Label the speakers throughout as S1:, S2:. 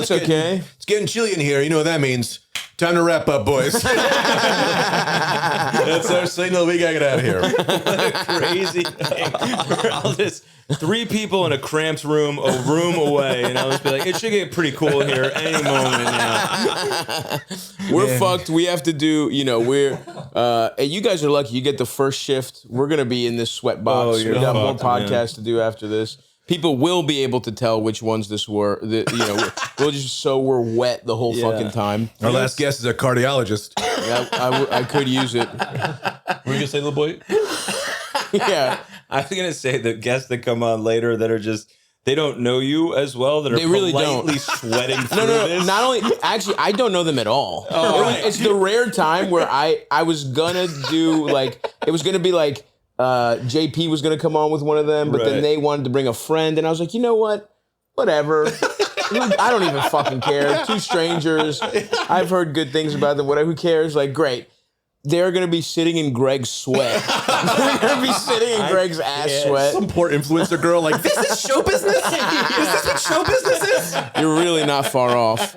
S1: That's okay.
S2: It's getting chilly in here. You know what that means. Time to wrap up, boys. That's our signal. We gotta get out of here.
S3: What a crazy thing. We're all just 3 people in a cramped room, a room away, and I'll just be like, it should get pretty cool here any moment now.
S1: We're fucked. We have to do, we're, and you guys are lucky. You get the first shift. We're going to be in this sweat box.
S3: Oh, you're
S1: we got more
S3: fucked,
S1: podcasts to do after this. People will be able to tell which ones this were. We'll just we're wet the whole fucking time.
S2: Our last guest is a cardiologist.
S1: I could use it.
S2: What were you gonna say, little boy?
S1: Yeah.
S3: I was going to say the guests that come on later that are just, they don't know you as well, that are
S1: They really
S3: politely
S1: don't.
S3: sweating through
S1: No.
S3: this.
S1: Not only, actually, I don't know them at all.
S3: right.
S1: It's the rare time where I was gonna do it was gonna be like JP was gonna come on with one of them, but then
S3: Right.
S1: they wanted to bring a friend, and I was like, you know what? Whatever. I don't even fucking care. 2 strangers. I've heard good things about them. Whatever. Who cares? Like, great. They're going to be sitting in Greg's sweat. They're going to be sitting in Greg's ass sweat.
S2: Some poor influencer girl like, this is show business? Is this what show business is?
S1: You're really not far off.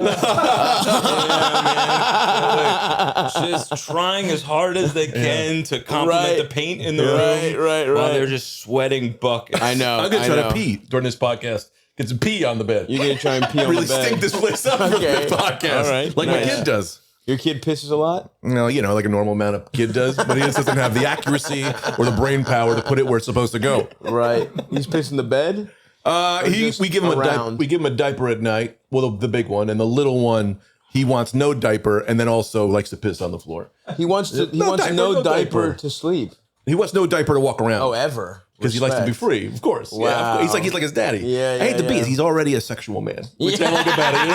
S3: Just trying as hard as they can to complement
S1: Right.
S3: the paint in the room.
S1: Right.
S3: While they're just sweating buckets.
S1: I know.
S2: I'm gonna
S1: I
S2: try
S1: know.
S2: to pee during this podcast. Get some pee on the bed.
S1: You're going to try and pee on
S2: really
S1: the bed.
S2: stink this place up
S1: Okay.
S2: for the podcast.
S1: All right.
S2: Like
S1: Nice.
S2: my kid does.
S1: Your kid pisses a lot?
S2: No, like a normal amount of kid does, but he just doesn't have the accuracy or the brain power to put it where it's supposed to go.
S1: Right. He's pissing the bed? just
S2: We give him
S1: around?
S2: we give him a diaper at night. Well, the big one, and the little one, he wants no diaper, and then also likes to piss on the floor.
S1: He wants
S2: No
S1: no diaper
S2: diaper.
S1: to sleep.
S2: He wants no diaper to walk around.
S1: Oh, ever.
S2: Because he likes to be
S1: Respect.
S2: free, of course. Yeah, of
S1: Wow.
S2: course. He's like his daddy.
S1: Yeah,
S2: I hate the
S1: yeah,
S2: bees.
S1: yeah.
S2: He's already a sexual man, which I like about it.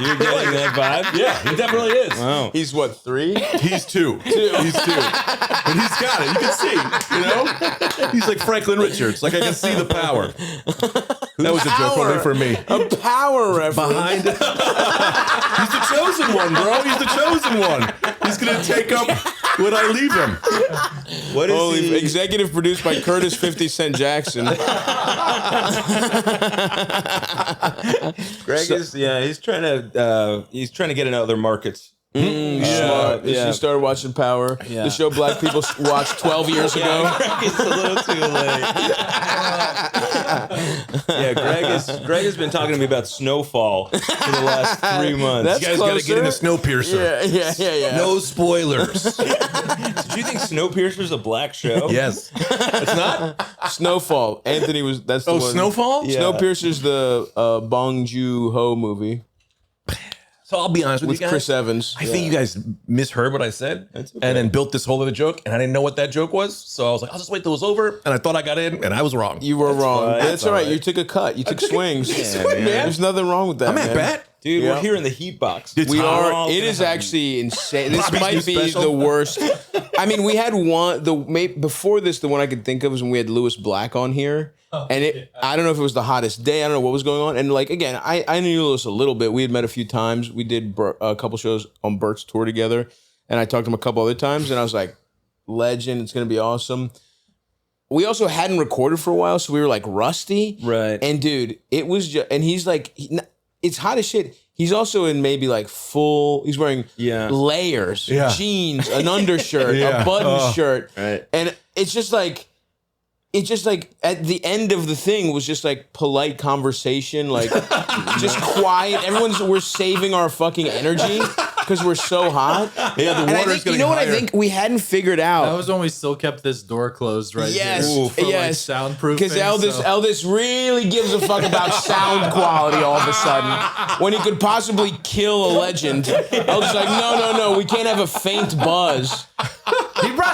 S3: You're getting that vibe?
S2: Yeah, he definitely is.
S3: Wow.
S1: He's what, 3?
S2: He's 2. He's 2. But he's got it. You can see, He's like Franklin Richards. Like, I can see the power. That was a joke only for me.
S1: A power reference.
S2: Behind. He's the chosen one, bro. He's the chosen one. He's going to take up what I leave him.
S3: What is
S1: Holy,
S3: he?
S1: executive produced by Curtis 50 Cent Jackson.
S3: Greg is, he's trying to get in other markets.
S1: Smart.
S3: yeah.
S1: She started watching Power.
S3: Yeah.
S1: The show black people watched 12 years ago.
S3: It's a little too late. Greg has been talking to me about Snowfall for the last 3 months.
S1: That's
S2: You guys got to get into
S1: closer.
S2: Snowpiercer.
S1: Yeah.
S2: No spoilers.
S3: Did you think Snowpiercer's a black show?
S2: Yes. It's not?
S1: Snowfall. Anthony was, that's the one.
S2: Snowfall?
S3: Yeah.
S1: Snowpiercer's the Bong Joon-ho movie
S2: So I'll be honest with
S1: with
S2: you guys.
S1: Chris Evans.
S2: I think you guys misheard what I said
S3: okay.
S2: and then built this whole other joke, and I didn't know what that joke was. So I was like, I'll just wait till it was over. And I thought I got in, and I was wrong.
S1: You were wrong.
S3: fine.
S1: That's
S3: That's
S1: all right.
S3: all right.
S1: You took a cut. You took swings.
S2: Yeah, man.
S1: There's nothing wrong with that.
S2: I'm at
S1: man.
S2: bat.
S3: Dude,
S1: Yeah.
S3: we're here in the heat box.
S2: It's
S1: We
S2: hot.
S1: are. It is actually insane. This
S2: Bobby's
S1: might
S2: new
S1: be
S2: special.
S1: the worst. I mean, we had one. Before this, the one I could think of was when we had Lewis Black on here, and I don't know if it was the hottest day. I don't know what was going on. And like again, I knew Lewis a little bit. We had met a few times. We did a couple shows on Bert's tour together, and I talked to him a couple other times. And I was like, legend. It's gonna be awesome. We also hadn't recorded for a while, so we were like rusty.
S3: Right.
S1: And dude, it was just, and he's like, it's hot as shit. He's also in maybe like he's wearing layers, jeans, an undershirt, a button shirt.
S3: Right.
S1: And it's just like at the end of the thing was just like polite conversation, like just quiet. We're saving our fucking energy because we're so hot.
S2: Yeah, the
S1: And I
S2: water's
S1: think,
S2: getting
S1: you know what I
S2: higher.
S1: think we hadn't figured out.
S4: That was when we still kept this door closed right
S1: Yes,
S4: here. For,
S1: yes.
S4: like, soundproofing.
S1: Because Eldis really gives a fuck about sound quality all of a sudden. When he could possibly kill a legend. Eldis like, no, we can't have a faint buzz.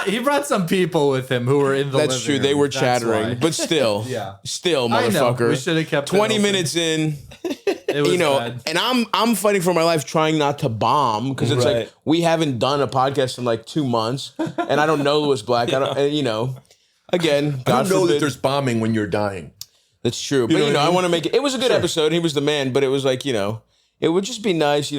S4: He brought some people with him who were in the
S1: That's
S4: living
S1: true.
S4: room.
S1: They were
S4: That's
S1: chattering.
S4: why.
S1: But still.
S4: Yeah.
S1: Still,
S4: I know.
S1: motherfucker.
S4: We should have kept it
S1: 20
S4: open.
S1: minutes in.
S4: It was bad.
S1: And I'm fighting for my life trying not to bomb because it's
S3: Right.
S1: like we haven't done a podcast in like 2 months and I don't know Lewis Black. I don't, again,
S2: I
S1: God
S2: don't know
S1: forbid.
S2: that there's bombing when you're dying.
S1: That's true. But,
S2: know what I
S1: I
S2: mean?
S1: want to make it. It was a good episode. He was the man, but it was like, it would just be nice,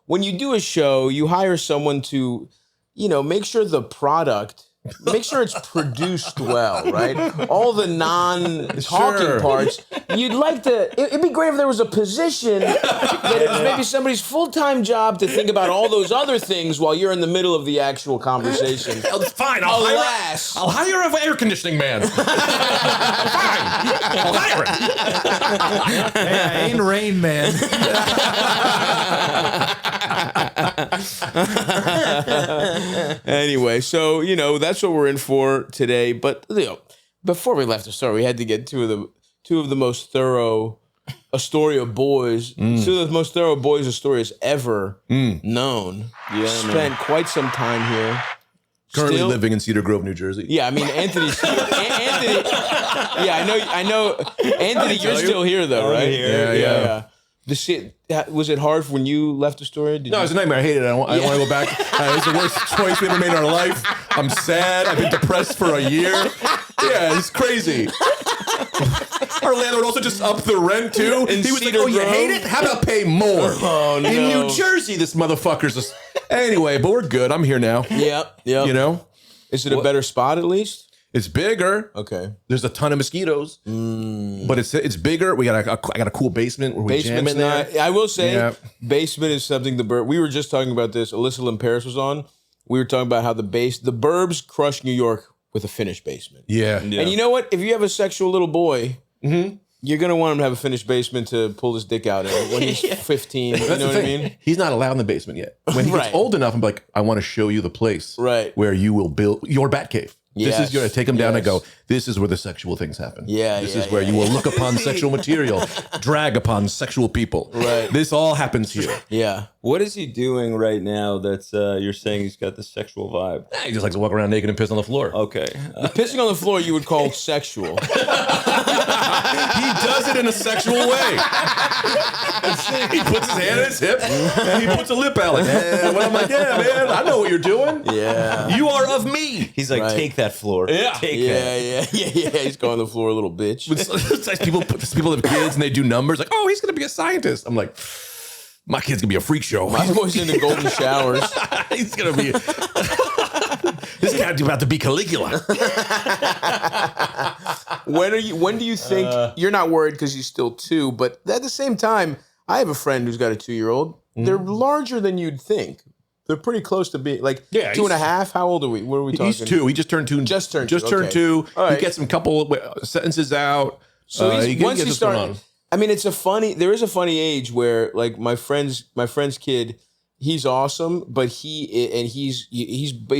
S1: when you do a show, you hire someone to, make sure the product make sure it's produced well, right? All the non-talking parts. You'd like to. It'd be great if there was a position that it was maybe somebody's full-time job to think about all those other things while you're in the middle of the actual conversation.
S2: Fine,
S1: I'll
S2: hire an air conditioning man. Fine, I'll hire him.
S4: Hey, I ain't Rain Man.
S1: Anyway, so that's what we're in for today. But before we left the story, we had to get two of the most thorough Astoria boys, two of the most thorough boys Astoria's ever known.
S3: Yeah,
S1: spent quite some time here.
S2: Currently living in Cedar Grove, New Jersey.
S1: Yeah, I mean Anthony's here. Anthony. Yeah, I know. Anthony, you're still here though, right?
S2: Yeah.
S1: The shit. Was it hard when you left Astoria?
S2: No, it was a nightmare. I hated it. I want to go back. It's the worst choice we ever made in our life. I'm sad. I've been depressed for a year. Yeah, it's crazy. Our landlord also just upped the rent too. He was like, "Oh, you hate it? How about pay more?"
S1: Oh, no.
S2: In New Jersey, this motherfucker's just... Anyway, but we're good. I'm here now.
S1: Yep.
S2: You know?
S1: Is it a better spot at least?
S2: It's bigger.
S1: Okay.
S2: There's a ton of mosquitoes, but it's bigger. I got a cool basement where we jam in there.
S1: I will say, basement is something we were just talking about this. Alyssa Lynn Paris was on. We were talking about how the burbs crush New York with a finished basement.
S2: Yeah.
S1: And you know what? If you have a sexual little boy, you're gonna want him to have a finished basement to pull his dick out in when he's 15. You know what I mean?
S2: He's not allowed in the basement yet. When he gets old enough, I'm like, I want to show you the place where you will build your bat cave. This is going to take him down and go, this is where the sexual things happen. This is where you will look upon sexual material, drag upon sexual people.
S1: Right.
S2: This all happens here.
S1: Yeah.
S3: What is he doing right now that's you're saying he's got the sexual vibe?
S2: He just likes to walk around naked and piss on the floor.
S3: Okay.
S1: Pissing on the floor you would call sexual.
S2: He does it in a sexual way. He puts his hand on his hip and he puts a lip out like, I'm like, yeah, man, I know what you're doing.
S1: Yeah.
S2: You are of me.
S3: He's like, take that floor.
S2: Yeah.
S3: Take that.
S1: Yeah. He's going on the floor, a little bitch.
S2: It's like people have kids and they do numbers like, oh, he's going to be a scientist. I'm like, my kid's going to be a freak show.
S1: My boy's into golden showers.
S2: He's going to be... This guy's about to be Caligula.
S1: When do you think you're not worried because you're still 2, but at the same time, I have a friend who's got a 2-year-old. They're larger than you'd think. They're pretty close to being like 2.5. How old are we? What are we talking?
S2: He's 2. He just turned 2.
S1: Just turned
S2: 2.
S1: Right.
S2: He gets a couple sentences out.
S1: So once he
S2: started,
S1: started, I mean, there is a funny age where like my friend's kid, he's awesome, but he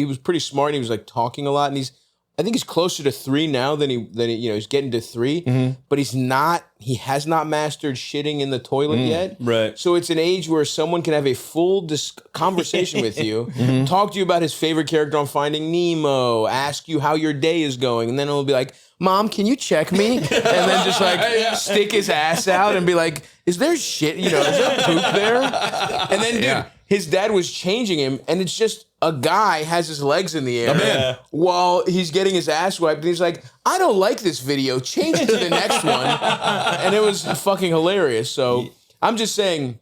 S1: was pretty smart and he was like talking a lot, and I think he's closer to 3 now than he's getting to 3, but he has not mastered shitting in the toilet yet.
S3: Right.
S1: So it's an age where someone can have a full conversation with you, talk to you about his favorite character on Finding Nemo, ask you how your day is going, and then he'll be like, Mom, can you check me? And then just like stick his ass out and be like, is there shit, is there poop there? And then, dude, his dad was changing him, and it's just a guy has his legs in the air while he's getting his ass wiped, and he's like, I don't like this video, change it to the next one. And it was fucking hilarious. So I'm just saying,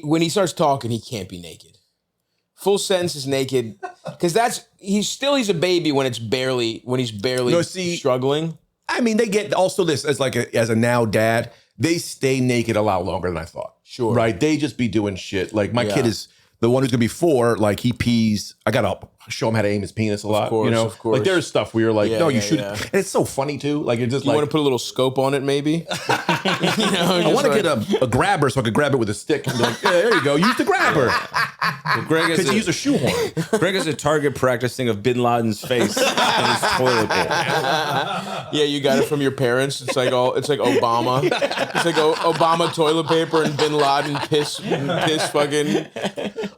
S1: when he starts talking, he can't be naked. Full sentences naked, because he's a baby when he's barely struggling.
S2: I mean, they get also this as a now dad. They stay naked a lot longer than I thought.
S1: Sure.
S2: Right? They just be doing shit. Like my kid is the one who's gonna be 4. Like he pees. I gotta show him how to aim his penis a lot. Of course. Like there's stuff where you're like, no, you shoot it. And it's so funny too. Like it's just
S1: you want to put a little scope on it, maybe.
S2: I want to get a grabber so I could grab it with a stick and be like, yeah, there you go. Use the grabber.
S3: Well, Greg
S2: Because you use a shoehorn.
S3: Greg is a target practicing of Bin Laden's face in his toilet bowl.
S1: Yeah, you got it from your parents. It's like Obama. It's like Obama toilet paper and Bin Laden piss fucking.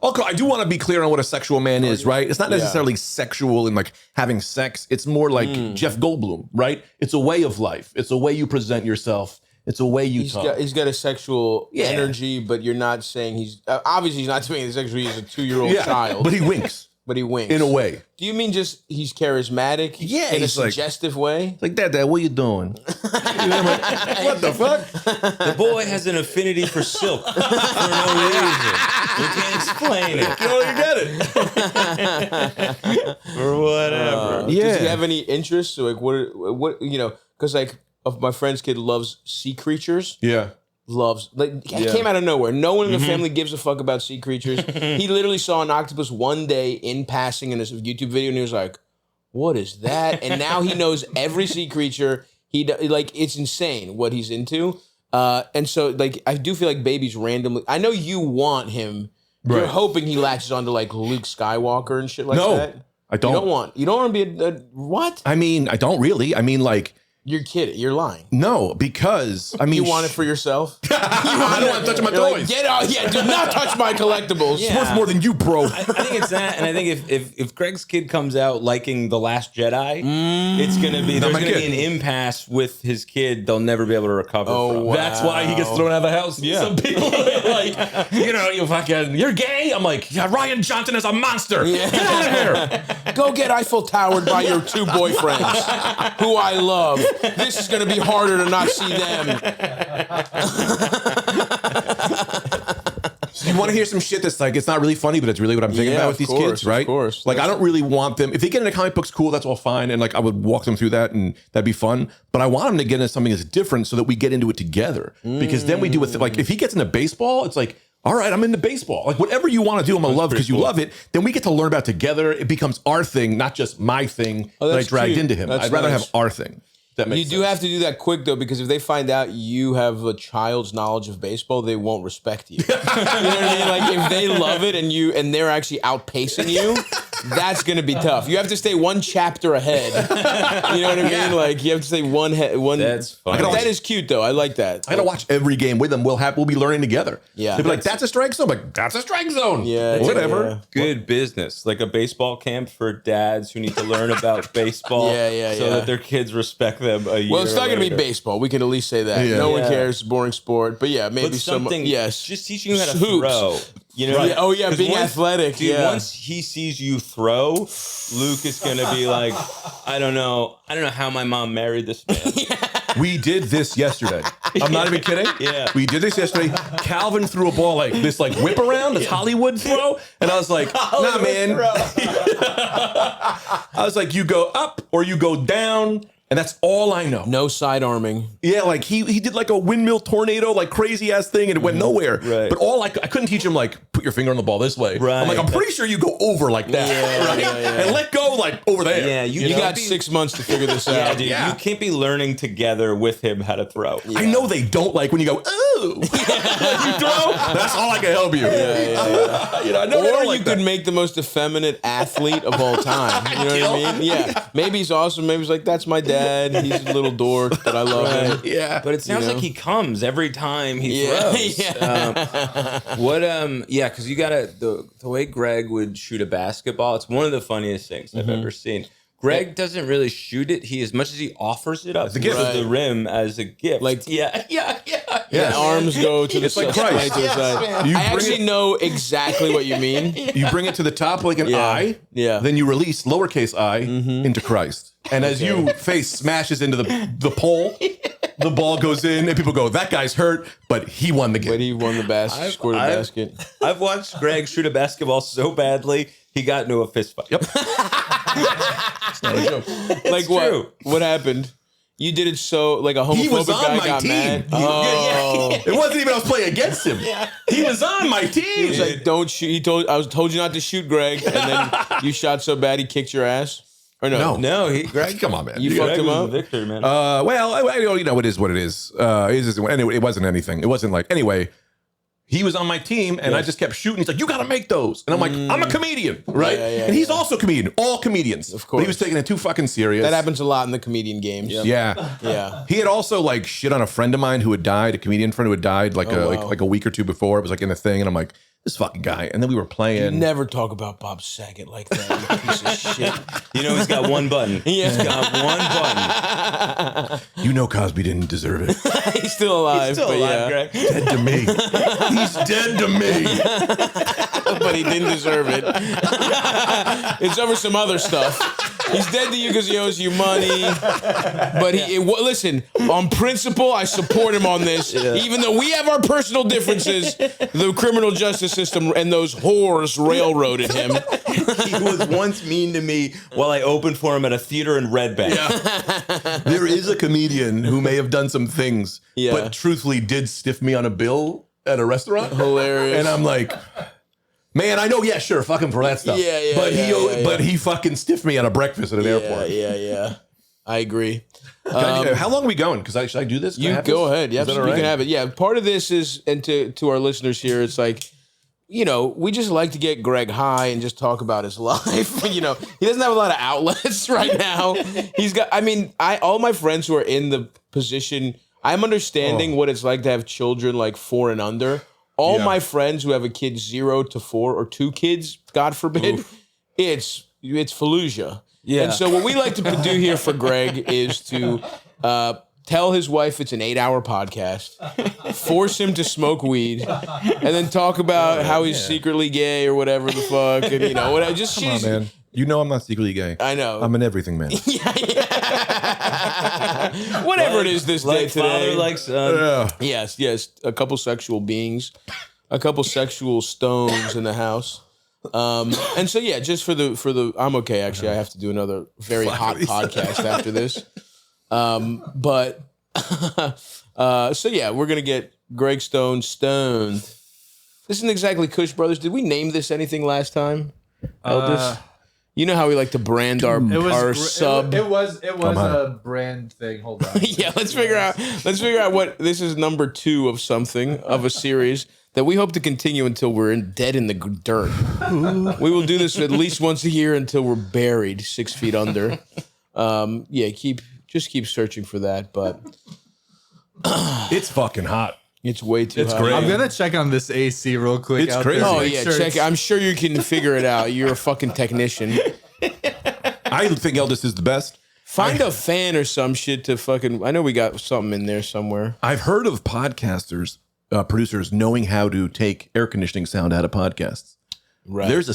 S2: Okay, I do want to be clear on what a sexual man is, right? It's not necessarily sexual in like having sex. It's more like Jeff Goldblum, right? It's a way of life. It's a way you present yourself. It's a way you talk.
S1: He's got a sexual energy, but you're not saying obviously he's not doing it sexually. He's a 2-year-old child.
S2: But he winks.
S1: But he winks.
S2: in a way.
S1: Do you mean just he's charismatic?
S2: Yeah,
S1: in a
S2: he's like-
S1: suggestive way.
S2: Like, Dad, what you doing? I'm like, what the fuck?
S3: The boy has an affinity for silk for no reason. We can't explain it.
S2: You don't get it.
S3: Or whatever.
S1: Does
S2: Yeah.
S1: he have any interests? Like what you know? Because like, of my friend's kid loves sea creatures.
S2: Yeah.
S1: Loves it came out of nowhere. No one in the family gives a fuck about sea creatures. He literally saw an octopus one day in passing in a YouTube video, and he was like, "What is that?" And now he knows every sea creature. It's insane what he's into. And so like I do feel like babies randomly. I know you want him. You're
S2: Right.
S1: hoping he latches onto like Luke Skywalker and shit like
S2: No,
S1: that.
S2: I don't.
S1: You don't want to be a what?
S2: I mean, I don't really. I mean, like,
S1: You're kidding. You're lying.
S2: no, because I mean,
S1: You want it for yourself?
S2: I don't want to touch my
S1: You're like,
S2: toys.
S1: get out! Yeah, do not touch my collectibles.
S3: Yeah.
S2: Worth more than you, bro.
S3: I think it's that, and I think if Greg's kid comes out liking The Last Jedi, it's gonna be there's
S2: my
S3: gonna
S2: kid.
S3: be an impasse with his kid. They'll never be able to recover from.
S1: wow.
S2: That's why he gets thrown out of the house.
S3: Yeah.
S2: Some people are like, you fucking, you're gay. I'm like, yeah, Ryan Johnson is a monster. Get out of here.
S1: Go get Eiffel Towered by your two boyfriends, who I love. This is going to be harder to not see them.
S2: You want to hear some shit that's like, it's not really funny, but it's really what I'm thinking
S1: Yeah,
S2: about
S1: of
S2: with these
S1: course,
S2: kids, right?
S1: of course.
S2: Like, I don't really want them, if they get into comic books, cool, that's all fine. And like, I would walk them through that and that'd be fun. But I want them to get into something that's different so that we get into it together. Because then we do it, like, if he gets into baseball, it's like, all right, I'm into baseball. Like, whatever you want to do, I'm gonna love because you love it. Then we get to learn about it together. It becomes our thing, not just my thing that I
S1: that's
S2: dragged
S1: cute.
S2: into him.
S1: That's
S2: I'd rather
S1: nice.
S2: have our thing. That makes
S1: You do
S2: sense.
S1: have to do that quick though, because if they find out you have a child's knowledge of baseball, they won't respect you. You know what I mean? Like if they love it and they're actually outpacing you, that's gonna be tough. You have to stay one chapter ahead. You know what I mean? Like you have to stay one.
S3: That's funny.
S1: But that is cute though. I like that.
S2: I gotta watch every game with them. We'll be learning together.
S1: Yeah.
S2: They'll be like, that's a strike zone. I'm like, that's a strike zone.
S1: Yeah,
S2: Whatever.
S1: yeah.
S3: Good business, like a baseball camp for dads who need to learn about baseball, so
S1: Yeah.
S3: that their kids respect them a year.
S1: Well, it's not going to be
S3: later.
S1: baseball. We can at least say that.
S2: Yeah.
S1: No one
S3: Yeah.
S1: cares. It's a boring sport. But yeah, maybe
S3: But something,
S1: yes.
S3: just teaching you how to
S1: Hoops.
S3: throw. You know,
S1: Right. Oh, yeah,
S3: 'Cause
S1: being athletic,
S3: Dude,
S1: yeah.
S3: once he sees you throw, Luke is gonna be like, I don't know how my mom married this man.
S2: We did this yesterday. I'm not even kidding.
S3: Yeah.
S2: We did this yesterday. Calvin threw a ball like this, like whip around, this Hollywood throw. And I was like, nah, man. I was like, you go up or you go down. And that's all I know.
S1: No side arming.
S2: Yeah, like he did like a windmill tornado, like crazy ass thing, and it went nowhere.
S3: Right.
S2: But I couldn't teach him like put your finger on the ball this way.
S3: Right.
S2: I'm like, I'm pretty sure you go over like that,
S1: Yeah,
S2: right?
S1: yeah.
S2: And let go like over there.
S3: Yeah,
S1: You
S3: know?
S1: got 6 months to figure this
S3: Yeah,
S1: out.
S3: dude,
S2: Yeah.
S3: you can't be learning together with him how to throw.
S2: I know they don't like when you go, ooh, you throw. That's all I can help you. You know, I know they
S1: Or
S2: don't
S1: you
S2: like
S1: could
S2: that.
S1: make the most effeminate athlete of all time. You know what I mean? Yeah. Maybe he's awesome. Maybe he's like, that's my dad. He's a little dork, but I love him.
S2: Yeah,
S3: But it sounds
S1: You know?
S3: like he comes every time he
S1: Yeah,
S3: throws.
S1: yeah.
S3: Because you gotta the way Greg would shoot a basketball, it's one of the funniest things I've ever seen. Greg doesn't really shoot it. He, as much as he offers it up
S2: a
S3: to
S2: gift.
S3: the rim as a gift.
S1: Like-
S3: yeah.
S1: The arms go to the
S2: It's like
S1: side.
S2: Christ.
S1: To the side.
S2: You
S1: I
S2: bring
S1: actually
S2: it-
S1: know exactly what you mean.
S2: You bring it to the top like an
S1: Yeah.
S2: I,
S1: Yeah.
S2: then you release lowercase I into Christ. And as you face smashes into the pole, the ball goes in, and people go, that guy's hurt, but he won the game.
S1: But he won the basket, scored a basket.
S3: I've watched Greg shoot a basketball so badly he got into a fist fight. Yep.
S1: Like what?
S3: true.
S1: What happened? You did it so like a
S2: He was
S1: homophobic
S2: on
S1: guy
S2: my
S1: got
S2: team.
S1: mad.
S2: Yeah,
S1: Oh.
S2: It wasn't even I was playing against him. He was on my team.
S1: He was like, "Don't shoot." He told you not to shoot, Greg, and then you shot so bad he kicked your ass. Or no?
S3: No, Greg.
S2: Come on, man.
S1: You fucked him up?
S3: Victor, man.
S2: Well, it is what it is. Anyway, it wasn't anything. It wasn't like, anyway, he was on my team and I just kept shooting. He's like, you got to make those. And I'm like, I'm a comedian, right?
S1: Yeah,
S2: and he's also a comedian. All comedians. Of
S1: course.
S2: But he was taking it too fucking serious.
S1: That happens a lot in the comedian games.
S2: Yeah.
S1: Yeah.
S2: He had also like shit on a friend of mine who had died, a comedian friend who had died like
S1: wow.
S2: like a week or two before. It was like in a thing. And I'm like, this fucking guy. And then we were playing.
S1: Never talk about Bob Saget like that, you piece of shit.
S3: You know, he's got one button.
S1: Yeah.
S3: He's got one button.
S2: You know Cosby didn't deserve it.
S1: He's still alive.
S3: He's still
S1: but
S3: alive,
S1: yeah.
S3: Greg.
S2: Dead to me. He's dead to me.
S1: But he didn't deserve it. It's over some other stuff. He's dead to you because he owes you money. But listen, on principle, I support him on this. Yeah. Even though we have our personal differences, the criminal justice system and those whores railroaded him.
S3: He was once mean to me while I opened for him at a theater in Red Bank.
S2: Yeah. There is a comedian who may have done some things, but truthfully did stiff me on a bill at a restaurant.
S1: Hilarious.
S2: And I'm like, man, I know, yeah, sure, fuck him for that stuff. But he fucking stiffed me on a breakfast at an airport.
S1: Yeah. I agree.
S2: How long are we going? Because should I do this?
S1: You go ahead. Yeah,
S2: you
S1: can have it. Yeah, part of this is, and to our listeners here, it's like, you know, we just like to get Greg high and just talk about his life. You know, he doesn't have a lot of outlets right now. He's got, I mean, all my friends who are in the position, I'm understanding what it's like to have children like 4 and under. All my friends who have a kid 0 to 4 or 2 kids, God forbid, it's Fallujah. Yeah. And so what we like to do here for Greg is to tell his wife it's an 8-hour podcast, force him to smoke weed, and then talk about how he's secretly gay or whatever the fuck, and you know what?
S2: Come on, man. You know I'm not secretly gay.
S1: I know.
S2: I'm an everything man.
S1: Whatever it is this day today.
S3: Father like son.
S1: Yes. A couple sexual beings, a couple sexual stones in the house. And so yeah, just for the I'm okay. Actually, I have to do another very hot podcast after this. But so yeah, we're gonna get Greg Stone stoned. This isn't exactly Kush Brothers. Did we name this anything last time? Elders? You know how we like to brand our sub.
S4: It was a brand thing. Hold on.
S1: Yeah, let's figure out what this is. Number 2 of something of a series that we hope to continue until we're dead in the dirt. We will do this at least once a year until we're buried 6 feet under. Keep searching for that, but
S2: it's fucking hot.
S1: It's way too hot.
S2: Great.
S4: I'm gonna check on this AC real quick.
S2: It's crazy.
S1: Oh yeah, check it. I'm sure you can figure it out. You're a fucking technician.
S2: I think Eldest is the best.
S1: Find a fan or some shit to fucking. I know we got something in there somewhere.
S2: I've heard of podcasters, producers knowing how to take air conditioning sound out of podcasts.
S1: Right.
S2: There's a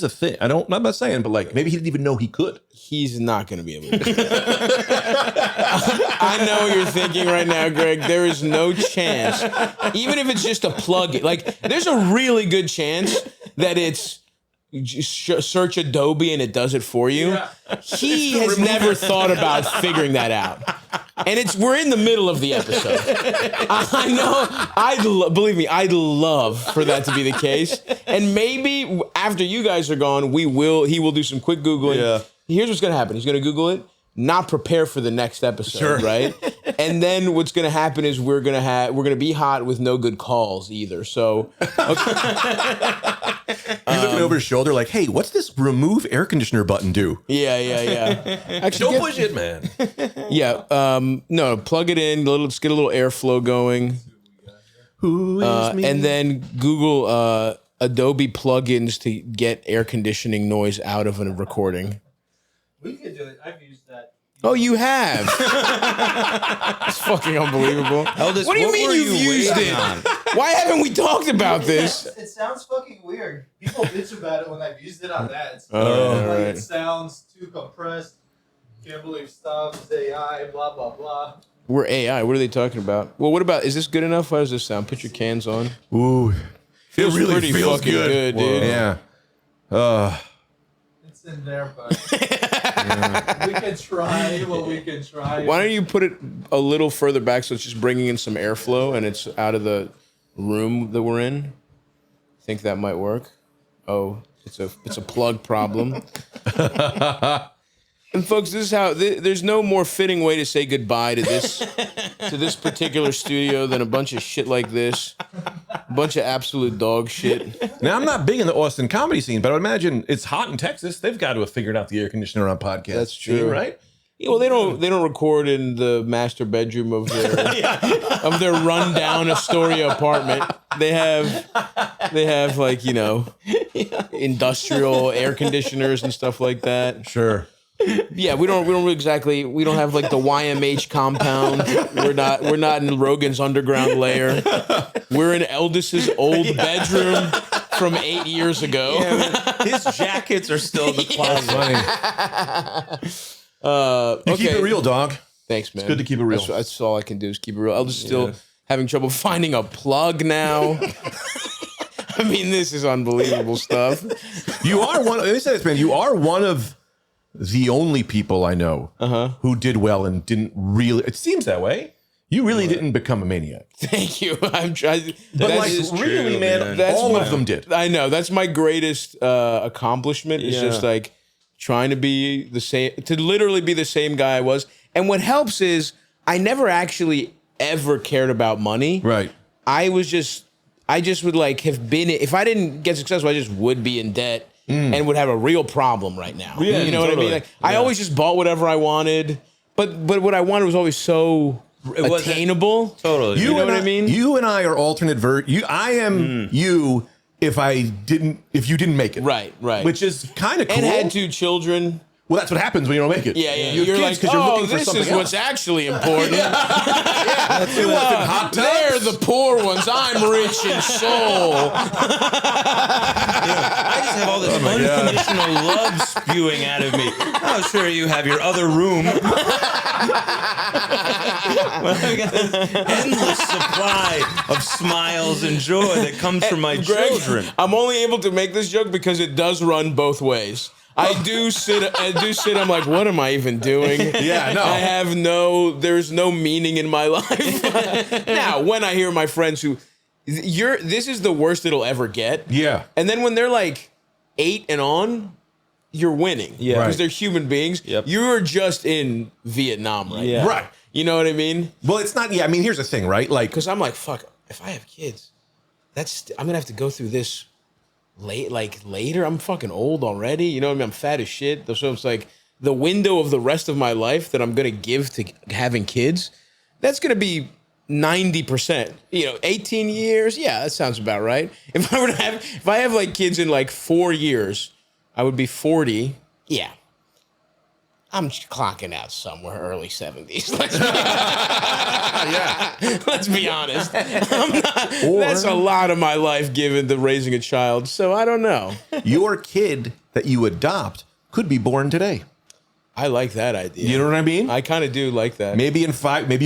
S2: thing. I'm not saying, but like maybe he didn't even know he could.
S1: He's not going to be able to do that. I know what you're thinking right now, Greg. There is no chance. Even if it's just a plug, like there's a really good chance that it's search Adobe and it does it for you. Yeah. He has never thought about figuring that out. And we're in the middle of the episode. I know. Believe me, I'd love for that to be the case. And maybe after you guys are gone, he will do some quick Googling. Yeah. Here's what's going to happen. He's going to Google it, not prepare for the next episode, right? And then what's going to happen is we're going to be hot with no good calls either. So
S2: you're looking over his shoulder like, hey, what's this remove air conditioner button do?
S1: Yeah.
S2: Actually, don't push it, man.
S1: Yeah. No, plug it in. Let's get a little airflow going.
S2: Who is me?
S1: And then Google Adobe plugins to get air conditioning noise out of a recording.
S4: We could do it. I've used that.
S1: Oh, you have? It's fucking unbelievable.
S3: Eldest,
S1: what do you mean you've used it? Why haven't we talked about this?
S4: It sounds fucking weird. People bitch about it when I've used it on that. It's
S1: right.
S4: It sounds too compressed. Can't believe stuff. It's AI. Blah blah blah.
S1: We're AI. What are they talking about? Well, what about? Is this good enough? How does this sound? Put your cans on.
S2: Ooh,
S1: Feels
S2: really
S1: pretty
S2: feels
S1: fucking good, dude.
S2: Yeah.
S4: It's in there, but we can try what we can try.
S1: Why don't you put it a little further back so it's just bringing in some airflow and it's out of the room that we're in? Think that might work? Oh, it's a plug problem. And folks, this is how. There's no more fitting way to say goodbye to this particular studio than a bunch of shit like this, a bunch of absolute dog shit.
S2: Now, I'm not big in the Austin comedy scene, but I would imagine it's hot in Texas. They've got to have figured out the air conditioner on podcast.
S1: That's true,
S2: right?
S1: Well, they don't record in the master bedroom of their rundown Astoria apartment. They have like, industrial air conditioners and stuff like that.
S2: Sure.
S1: Yeah, we don't have like the YMH compound. We're not in Rogan's underground lair. We're in Eldis's old bedroom from 8 years ago.
S3: Yeah, his jackets are still in the closet.
S2: You keep it real, dog.
S1: Thanks, man.
S2: It's good to keep it real.
S1: That's all I can do is keep it real. Eldis is still having trouble finding a plug now. I mean, this is unbelievable stuff.
S2: You are one. Let me say this, man. You are one of the only people I know who did well and didn't really. It seems that way. You really didn't become a maniac.
S1: Thank you. I'm trying.
S2: But like, really, man, all of them did.
S1: I know. That's my greatest accomplishment. Is just like trying to be the same, to literally be the same guy I was. And what helps is I never actually ever cared about money.
S2: Right.
S1: I just would like have been, if I didn't get successful, I just would be in debt and would have a real problem right now.
S2: Yeah,
S1: you know what I mean? Like I always just bought whatever I wanted, but what I wanted was always so attainable.
S3: Totally.
S1: You know what I mean?
S2: You and I are alternate I am you if you didn't make it.
S1: Right.
S2: Which is kind of cool.
S1: And had 2 children.
S2: Well, that's what happens when you don't make it.
S1: Yeah.
S2: You're
S1: like,
S2: kids, you're looking for
S1: this
S2: something
S1: is what's
S2: else.
S1: actually important.
S2: You live in hot tubs.
S1: They're the poor ones. I'm rich in soul.
S3: I just have all this unconditional love spewing out of me. Oh, sure, you have your other room. Well, I got this endless supply of smiles and joy that comes from my children.
S1: I'm only able to make this joke because it does run both ways. I do sit. I'm like, what am I even doing?
S2: Yeah, no.
S1: There's no meaning in my life. Now, when I hear my friends this is the worst it'll ever get.
S2: Yeah.
S1: And then when they're like 8 and on, you're winning.
S3: Yeah.
S1: Because they're human beings.
S3: Yep.
S1: You're just in Vietnam right
S3: Yeah.
S1: now.
S2: Right.
S1: You know what I mean?
S2: Well, it's not. Yeah, I mean, here's the thing, right? Like,
S1: Because I'm like, fuck, if I have kids, I'm gonna have to go through this later. I'm fucking old already. You know what I mean? I'm fat as shit. So it's like the window of the rest of my life that I'm gonna give to having kids, that's gonna be 90%. 18 years. Yeah, that sounds about right. If I have like kids in like 4 years, I would be 40. Yeah. I'm clocking out somewhere early 70s. Let's be honest. That's a lot of my life given to raising a child. So I don't know.
S2: your kid that you adopt could be born today.
S1: I like that idea.
S2: You know what I mean?
S1: I kind of do like that.
S2: Maybe you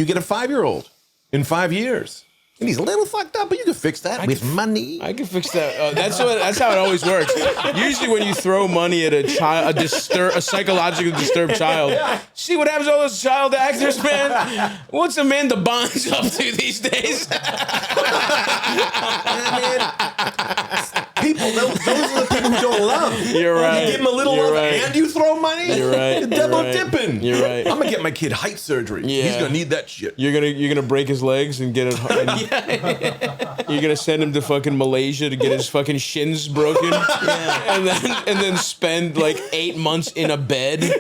S2: get a 5-year-old in 5 years. And he's a little fucked up, but you can fix that with money.
S1: I can fix that. That's how it always works. Usually, when you throw money at a child, a psychologically disturbed child, see what happens to all those child actors, man. What's Amanda Bynes up to these days?
S2: People, those are the people who don't love.
S1: You're right.
S2: You give them a little
S1: You're
S2: love
S1: right.
S2: and you throw money.
S1: You're right.
S2: You're double
S1: You're right.
S2: dipping.
S1: You're right.
S2: I'm gonna get my kid height surgery.
S1: Yeah.
S2: He's gonna need that shit.
S1: You're gonna break his legs and get it. You're gonna send him to fucking Malaysia to get his fucking shins broken, and then spend like 8 months in a bed, and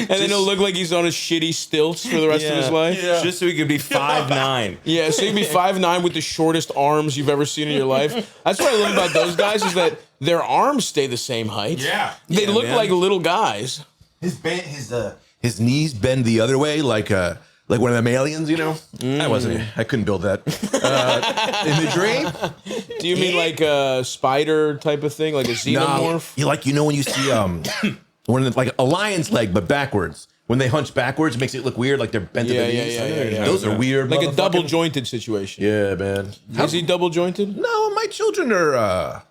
S1: then he'll look like he's on a shitty stilts for the rest of his life.
S3: Yeah. Just so he could be 5'9".
S1: Yeah, so you'd be 5'9" with the shortest arms you've ever seen in your life. That's what I love about those guys is that their arms stay the same height. They look like little guys.
S2: His knees bend the other way, like one of them aliens, you know. I couldn't build that imagery.
S1: Do you mean like a spider type of thing, like a xenomorph?
S2: You when you see like a lion's leg but backwards. When they hunch backwards, it makes it look weird, like they're bent to the knees.
S1: Yeah.
S2: Those are weird.
S1: Like a double jointed situation.
S2: Yeah, man.
S1: Is he double jointed?
S2: No, my children are.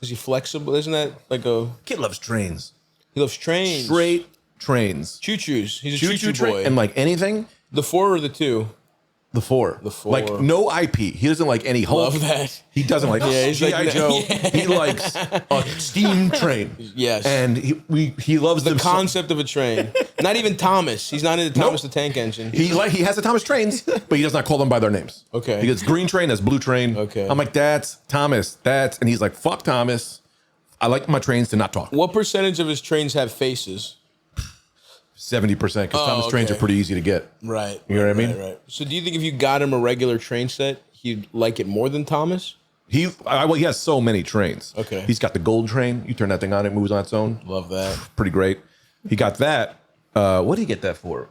S1: Is he flexible? Isn't that like a
S2: Kid loves trains.
S1: He loves trains.
S2: Straight trains.
S1: Choo-choos. He's a choo-choo
S2: train.
S1: boy.
S2: And like anything.
S1: The 4 or the 2?
S2: The 4.
S1: The 4.
S2: Like no IP. He doesn't like any Hulk.
S1: Love that.
S2: He doesn't like
S1: he's
S2: G.I.
S1: like,
S2: Joe. He likes a steam train.
S1: Yes.
S2: And he loves
S1: The concept of a train. Not even Thomas. He's not into Thomas the Tank Engine.
S2: He has the Thomas trains, but he does not call them by their names.
S1: Okay.
S2: He gets green train, that's blue train.
S1: Okay.
S2: I'm like, that's Thomas. And he's like, fuck Thomas. I like my trains to not talk.
S1: What percentage of his trains have faces?
S2: 70% because Thomas trains are pretty easy to get.
S1: Right.
S2: You know what I mean?
S1: Right. So do you think if you got him a regular train set, he'd like it more than Thomas?
S2: He has so many trains.
S1: Okay.
S2: He's got the gold train. You turn that thing on, it moves on its own.
S1: Love that.
S2: Pretty great. He got that. What did he get that for?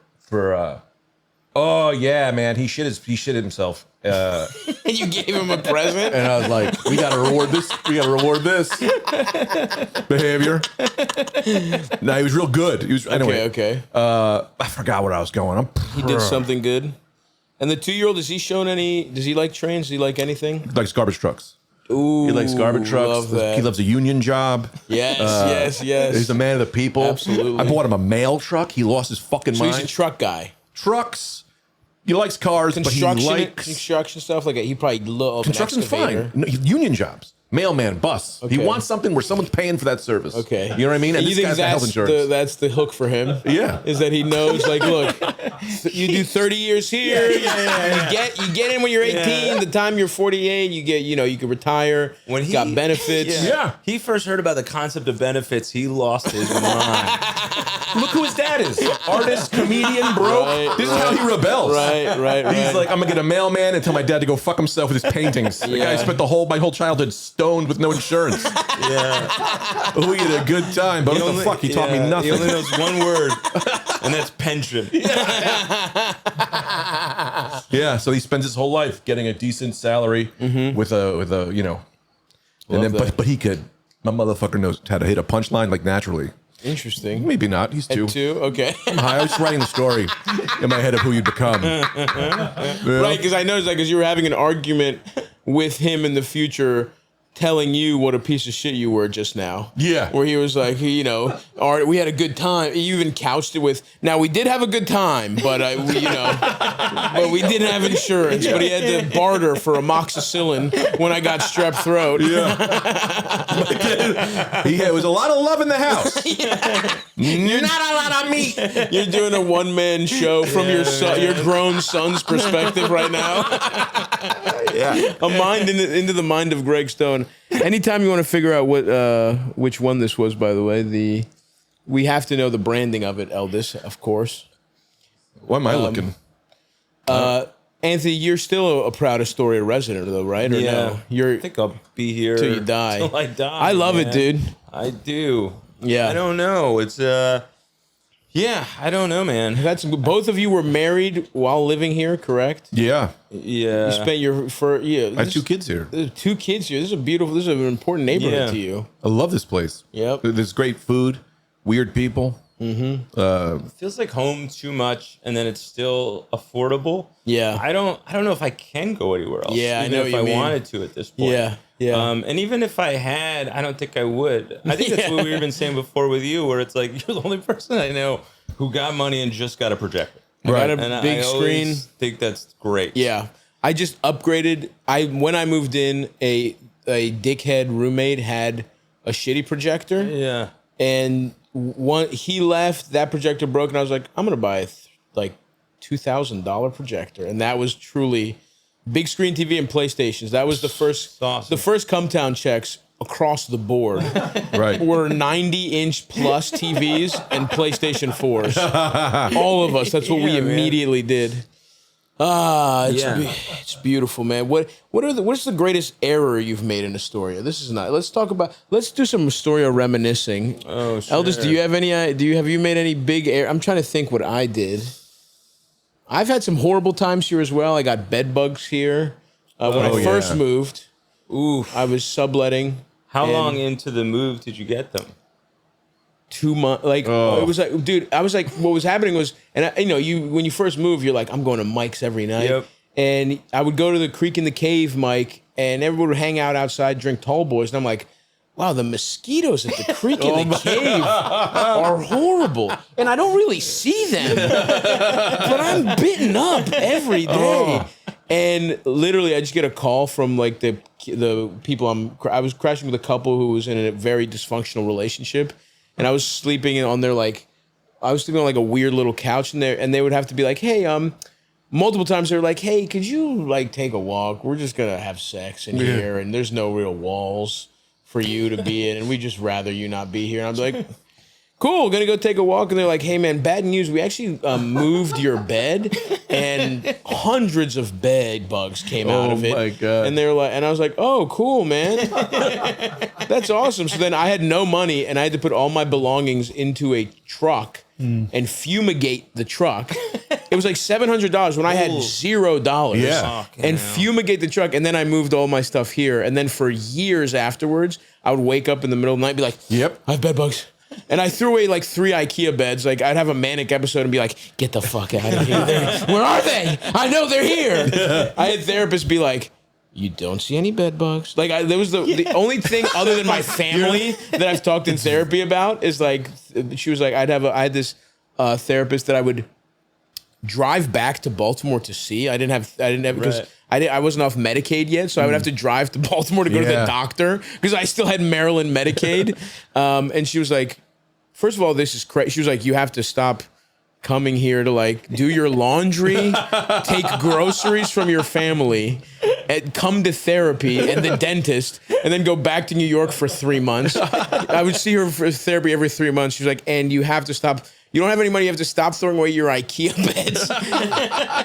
S2: Oh yeah, man. He shit himself.
S1: You gave him a present?
S2: And I was like, we gotta reward this. We gotta reward this behavior. No, he was real good. He was anyway.
S1: Okay.
S2: I forgot where I was going.
S1: He did something good. And the 2-year-old, has he shown any? Does he like trains? Does he like anything?
S2: He likes garbage trucks.
S1: Ooh,
S2: He likes garbage trucks.
S1: Love that.
S2: He loves a union job.
S1: Yes.
S2: He's a man of the people.
S1: Absolutely.
S2: I bought him a mail truck. He lost his fucking
S1: So
S2: mind.
S1: he's a truck guy.
S2: Trucks. He likes cars, but he likes
S1: Construction stuff like that. He probably loves
S2: construction's fine. No, union jobs. Mailman, bus.
S1: Okay.
S2: He wants something where someone's paying for that service.
S1: Okay.
S2: You know what I mean? And
S1: you
S2: this
S1: think
S2: guy's got health insurance.
S1: that's the hook for him?
S2: Yeah.
S1: Is that he knows, like, look, you do 30 years here. You get in when you're 18. The time you're 48, you get, you can retire.
S3: When he
S1: got benefits.
S2: Yeah.
S3: He first heard about the concept of benefits, he lost his mind.
S2: Look who his dad is. Artist, comedian, broke.
S1: Right,
S2: This is how he rebels.
S1: Right.
S2: He's like, I'm gonna get a mailman and tell my dad to go fuck himself with his paintings. The guy spent my whole childhood stoned with no insurance.
S3: Yeah.
S2: We had a good time, but what the fuck? He taught me nothing.
S3: He only knows one word, and that's pension.
S2: Yeah, so he spends his whole life getting a decent salary with a and then but he could. My motherfucker knows how to hit a punchline like naturally.
S1: Interesting.
S2: Maybe not. He's two.
S1: Okay.
S2: I was just writing the story in my head of who you'd become.
S1: Right, because I noticed that because you were having an argument with him in the future, telling you what a piece of shit you were just now.
S2: Yeah.
S1: Where he was like, Art, we had a good time. You even couched it with, now we did have a good time, but but we didn't have insurance. But he had to barter for amoxicillin when I got strep throat.
S2: It was a lot of love in the house.
S1: You're not a lot of meat. You're doing a one-man show from your grown son's perspective right now. A mind into the mind of Greg Stone. Anytime you want to figure out which one this was, by the way, we have to know the branding of it, Eldest, of course.
S2: Why am I looking?
S1: Anthony, you're still a proud Astoria resident, though, right? Or no?
S3: I think I'll be here
S1: till you die.
S3: Till I die.
S1: I love it, dude.
S3: I do.
S1: Yeah.
S3: I don't know. It's I don't know, man.
S1: Both of you were married while living here, correct?
S2: Yeah.
S3: Yeah.
S1: You spent
S2: I have 2 kids here.
S1: 2 kids here. This is an important neighborhood to you.
S2: I love this place.
S1: Yep.
S2: There's great food, weird people.
S3: It feels like home too much, and then it's still affordable.
S1: Yeah.
S3: I don't know if I can go anywhere else.
S1: Yeah, I
S3: even
S1: know
S3: if
S1: what you mean.
S3: wanted to at this point.
S1: Yeah.
S3: And even if I had, I don't think I would. I think that's what we were even saying before with you, where it's like you're the only person I know who got money and just got a projector.
S1: Right.
S3: And
S1: Got a big
S3: I
S1: screen.
S3: think that's great.
S1: Yeah. I just upgraded. When I moved in, a dickhead roommate had a shitty projector.
S3: Yeah.
S1: And he left, that projector broke, and I was like, I'm gonna buy a $2,000 projector, and that was truly big screen TV and PlayStations. That was the first,
S3: awesome.
S1: the first Cumtown checks across the board.
S2: Right.
S1: Were 90-inch plus TVs and PlayStation 4s. All of us. That's what we immediately did. It's beautiful, man. What's the greatest error you've made in Astoria? This is not. Let's do some Astoria reminiscing.
S3: Oh, sure.
S1: Eldest, do you have any? Have you made any big error? I'm trying to think what I did. I've had some horrible times here as well. I got bed bugs here when I first moved. Ooh, I was subletting.
S3: How long into the move did you get them?
S1: 2 months, it was like, dude, I was like, what was happening was, and when you first move, you're like, I'm going to Mike's every night.
S3: Yep.
S1: And I would go to the Creek in the Cave, Mike, and everyone would hang out outside, drink tall boys. And I'm like, wow, the mosquitoes at the Creek in the Cave are horrible. And I don't really see them, but I'm bitten up every day. And literally, I just get a call from like the people I was crashing with a couple who was in a very dysfunctional relationship. And I was sleeping on their I was sleeping on like a weird little couch in there, and they would have to be like, hey, multiple times they were like, hey, could you like take a walk? We're just gonna have sex in here, and there's no real walls for you to be in, and we just rather you not be here. And I'm like, cool, gonna go take a walk. And they're like, hey man, bad news. We actually moved your bed and hundreds of bed bugs came out of it. Oh my God. And they're like, and I was like, oh, cool, man. That's awesome. So then I had no money and I had to put all my belongings into a truck and fumigate the truck. It was like $700 when I had $0.
S2: Yeah.
S1: And fumigate the truck. And then I moved all my stuff here. And then for years afterwards, I would wake up in the middle of the night and be like,
S2: yep,
S1: I have bed bugs. And I threw away like 3 IKEA beds. Like I'd have a manic episode and be like, get the fuck out of here. Where are they? I know they're here. I had therapists be like, you don't see any bed bugs. Like there was the only thing other than my family that I've talked in therapy about is like, she was like, I had this therapist that I would drive back to Baltimore to see. I didn't have because I wasn't off Medicaid yet, so I would have to drive to Baltimore to go to the doctor because I still had Maryland Medicaid. And she was like, first of all, this is crazy. She was like, you have to stop coming here to like do your laundry, take groceries from your family, and come to therapy and the dentist, and then go back to New York for 3 months. I would see her for therapy every 3 months. She was like, and you have to stop. You don't have any money. You have to stop throwing away your IKEA beds.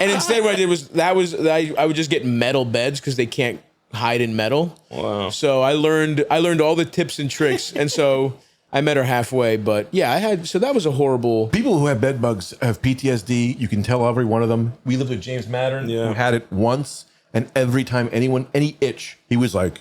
S1: And instead, what I did was I would just get metal beds because they can't hide in metal.
S3: Wow.
S1: So I learned all the tips and tricks, and so I met her halfway. But yeah, so that was a horrible.
S2: People who have bed bugs have PTSD. You can tell every one of them. We lived with James Mattern, who had it once, and every time any itch, he was like,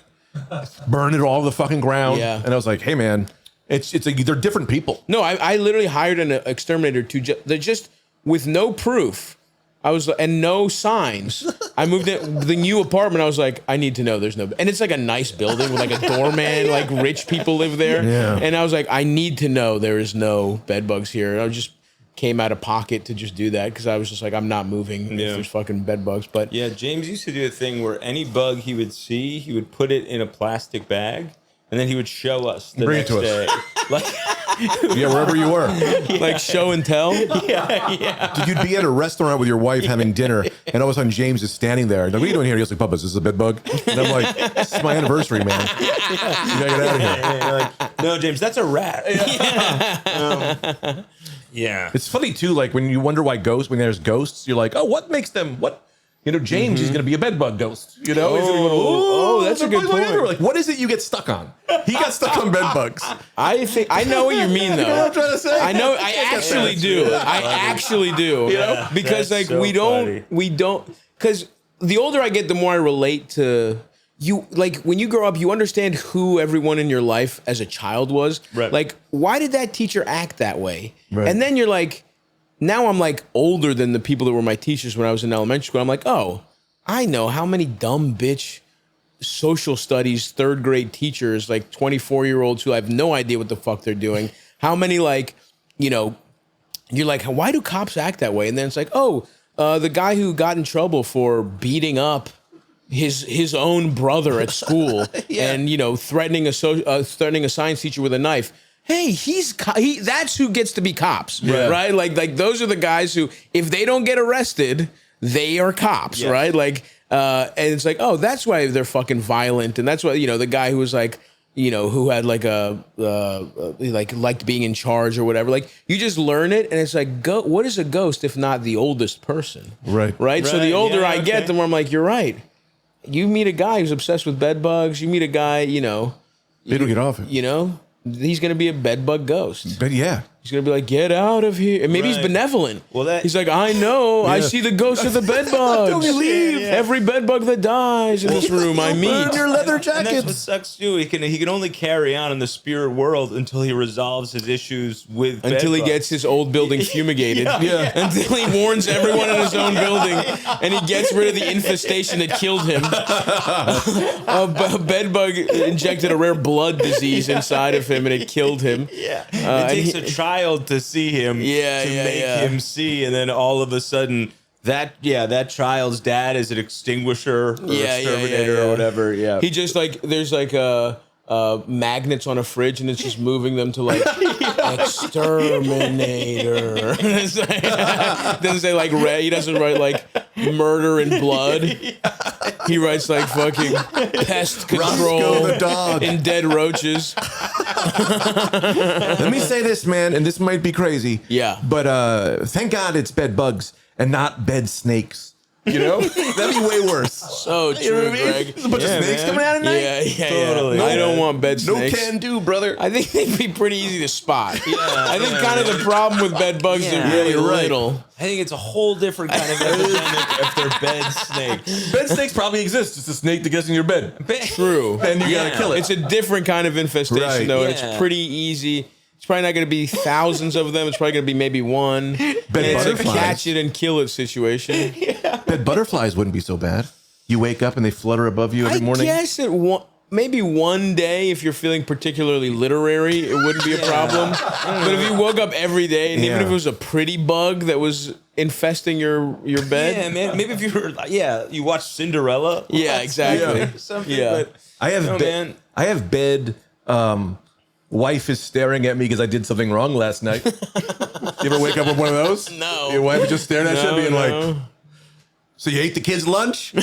S2: burn it all over the fucking ground.
S1: Yeah.
S2: And I was like, hey man. It's like they're different people.
S1: No, I literally hired an exterminator to just with no proof. And no signs. I moved in the new apartment. I was like, I need to know there's no, and it's like a nice building with like a doorman, like rich people live there.
S2: Yeah.
S1: And I was like, I need to know there is no bed bugs here. And I just came out of pocket to just do that because I was just like, I'm not moving if there's fucking bed bugs. But
S3: yeah, James used to do a thing where any bug he would see, he would put it in a plastic bag. And then he would show us the next day. Like,
S2: yeah, wherever you were.
S1: Like show and tell?
S3: Yeah.
S2: Dude, you'd be at a restaurant with your wife having dinner, and all of a sudden James is standing there. Like, what are you doing here? He's like, Bubba, is this a bed bug? And I'm like, this is my anniversary, man. You gotta get out of here.
S3: Yeah, you're like, no, James, that's a rat. Yeah.
S2: It's funny, too, like when you wonder why when there's ghosts, you're like, oh, what makes them, You know, James is going to be a bed bug ghost. You know,
S1: that's a good point.
S2: Like, what is it you get stuck on? He got stuck on bed bugs.
S1: I know what you mean, though.
S2: You know what I'm trying to say?
S1: I know. I actually do. I actually do. You know, because like
S3: so
S1: we don't. Because the older I get, the more I relate to you. Like when you grow up, you understand who everyone in your life as a child was.
S3: Right.
S1: Like, why did that teacher act that way?
S2: Right.
S1: And then you're like. Now I'm like older than the people that were my teachers when I was in elementary school. I'm like, oh, I know how many dumb bitch social studies 3rd grade teachers, like 24-year-olds who have no idea what the fuck they're doing. How many like, you know, you're like, why do cops act that way? And then it's like, oh, the guy who got in trouble for beating up his own brother at school and, you know, threatening a science teacher with a knife. Hey, that's who gets to be cops, right? Like those are the guys who, if they don't get arrested, they are cops, right? Like, and it's like, oh, that's why they're fucking violent, and that's why, you know, the guy who was like, you know, who had like liked being in charge or whatever. Like, you just learn it, and it's like, what is a ghost if not the oldest person, right? So the older I get, the more I'm like, you're right. You meet a guy who's obsessed with bed bugs. You meet a guy, you know,
S2: they don't get off it.
S1: You know. He's gonna be a bedbug ghost.
S2: But yeah,
S1: he's gonna be like, "Get out of here!" And maybe he's benevolent.
S3: Well,
S1: he's like, "I know. I see the ghost of the bedbugs.
S2: Don't leave.
S1: Every bedbug that dies in this room, I meet."
S2: Burn your leather
S3: And that's what
S2: jackets.
S3: sucks too. He can only carry on in the spirit world until he resolves his issues with
S1: Until he
S3: bedbugs.
S1: gets his old building fumigated. Until he warns everyone in his own building, and he gets rid of the infestation that killed him. A bedbug injected a rare blood disease inside of him, and it killed him.
S3: It takes a child to see him to make him see, and then all of a sudden that child's dad is an extinguisher or exterminator or whatever. Yeah.
S1: He just like there's like magnets on a fridge, and it's just moving them to like exterminator. It's like, doesn't say like red. He doesn't write like murder and blood. He writes like fucking pest control
S2: Roscoe the dog.
S1: and dead roaches.
S2: Let me say this, man, and this might be crazy.
S1: Yeah.
S2: But thank God it's bed bugs and not bed snakes. You know? That'd be way worse.
S1: So true,
S2: You know what I mean?
S1: Greg.
S2: There's a bunch of snakes
S3: man.
S2: coming out at night.
S1: Yeah.
S3: Totally.
S1: I don't want bed
S2: No
S1: snakes.
S2: can do, brother.
S1: I think they'd be pretty easy to spot. I think kind of the problem with bed bugs
S3: Yeah.
S1: are really
S2: Yeah, you're right.
S1: little.
S3: I think it's a whole different kind of epidemic if they're bed snakes.
S2: Bed snakes probably exist. It's a snake that gets in your bed.
S1: True.
S2: And you gotta kill it.
S1: It's a different kind of infestation,
S2: Right.
S1: though. And
S3: Yeah.
S1: it's pretty easy. It's probably not going to be thousands of them. It's probably going to be maybe one.
S2: Bed
S1: And it's a
S2: butterflies.
S1: catch it and kill it situation.
S2: Bed butterflies wouldn't be so bad. You wake up and they flutter above you every morning.
S1: I guess maybe one day, if you're feeling particularly literary, it wouldn't be a problem. But if you woke up every day, and even if it was a pretty bug that was infesting your bed.
S3: Yeah, man. Maybe if you were, you watch Cinderella.
S1: Yeah, exactly.
S2: Yeah.
S3: Something,
S1: Yeah.
S3: but
S2: I have
S3: no, man.
S2: I have bed. Wife is staring at me because I did something wrong last night. You ever wake up with one of those?
S1: No.
S2: Your wife is just staring at you, being like,
S1: No.
S2: "So you ate the kids' lunch? They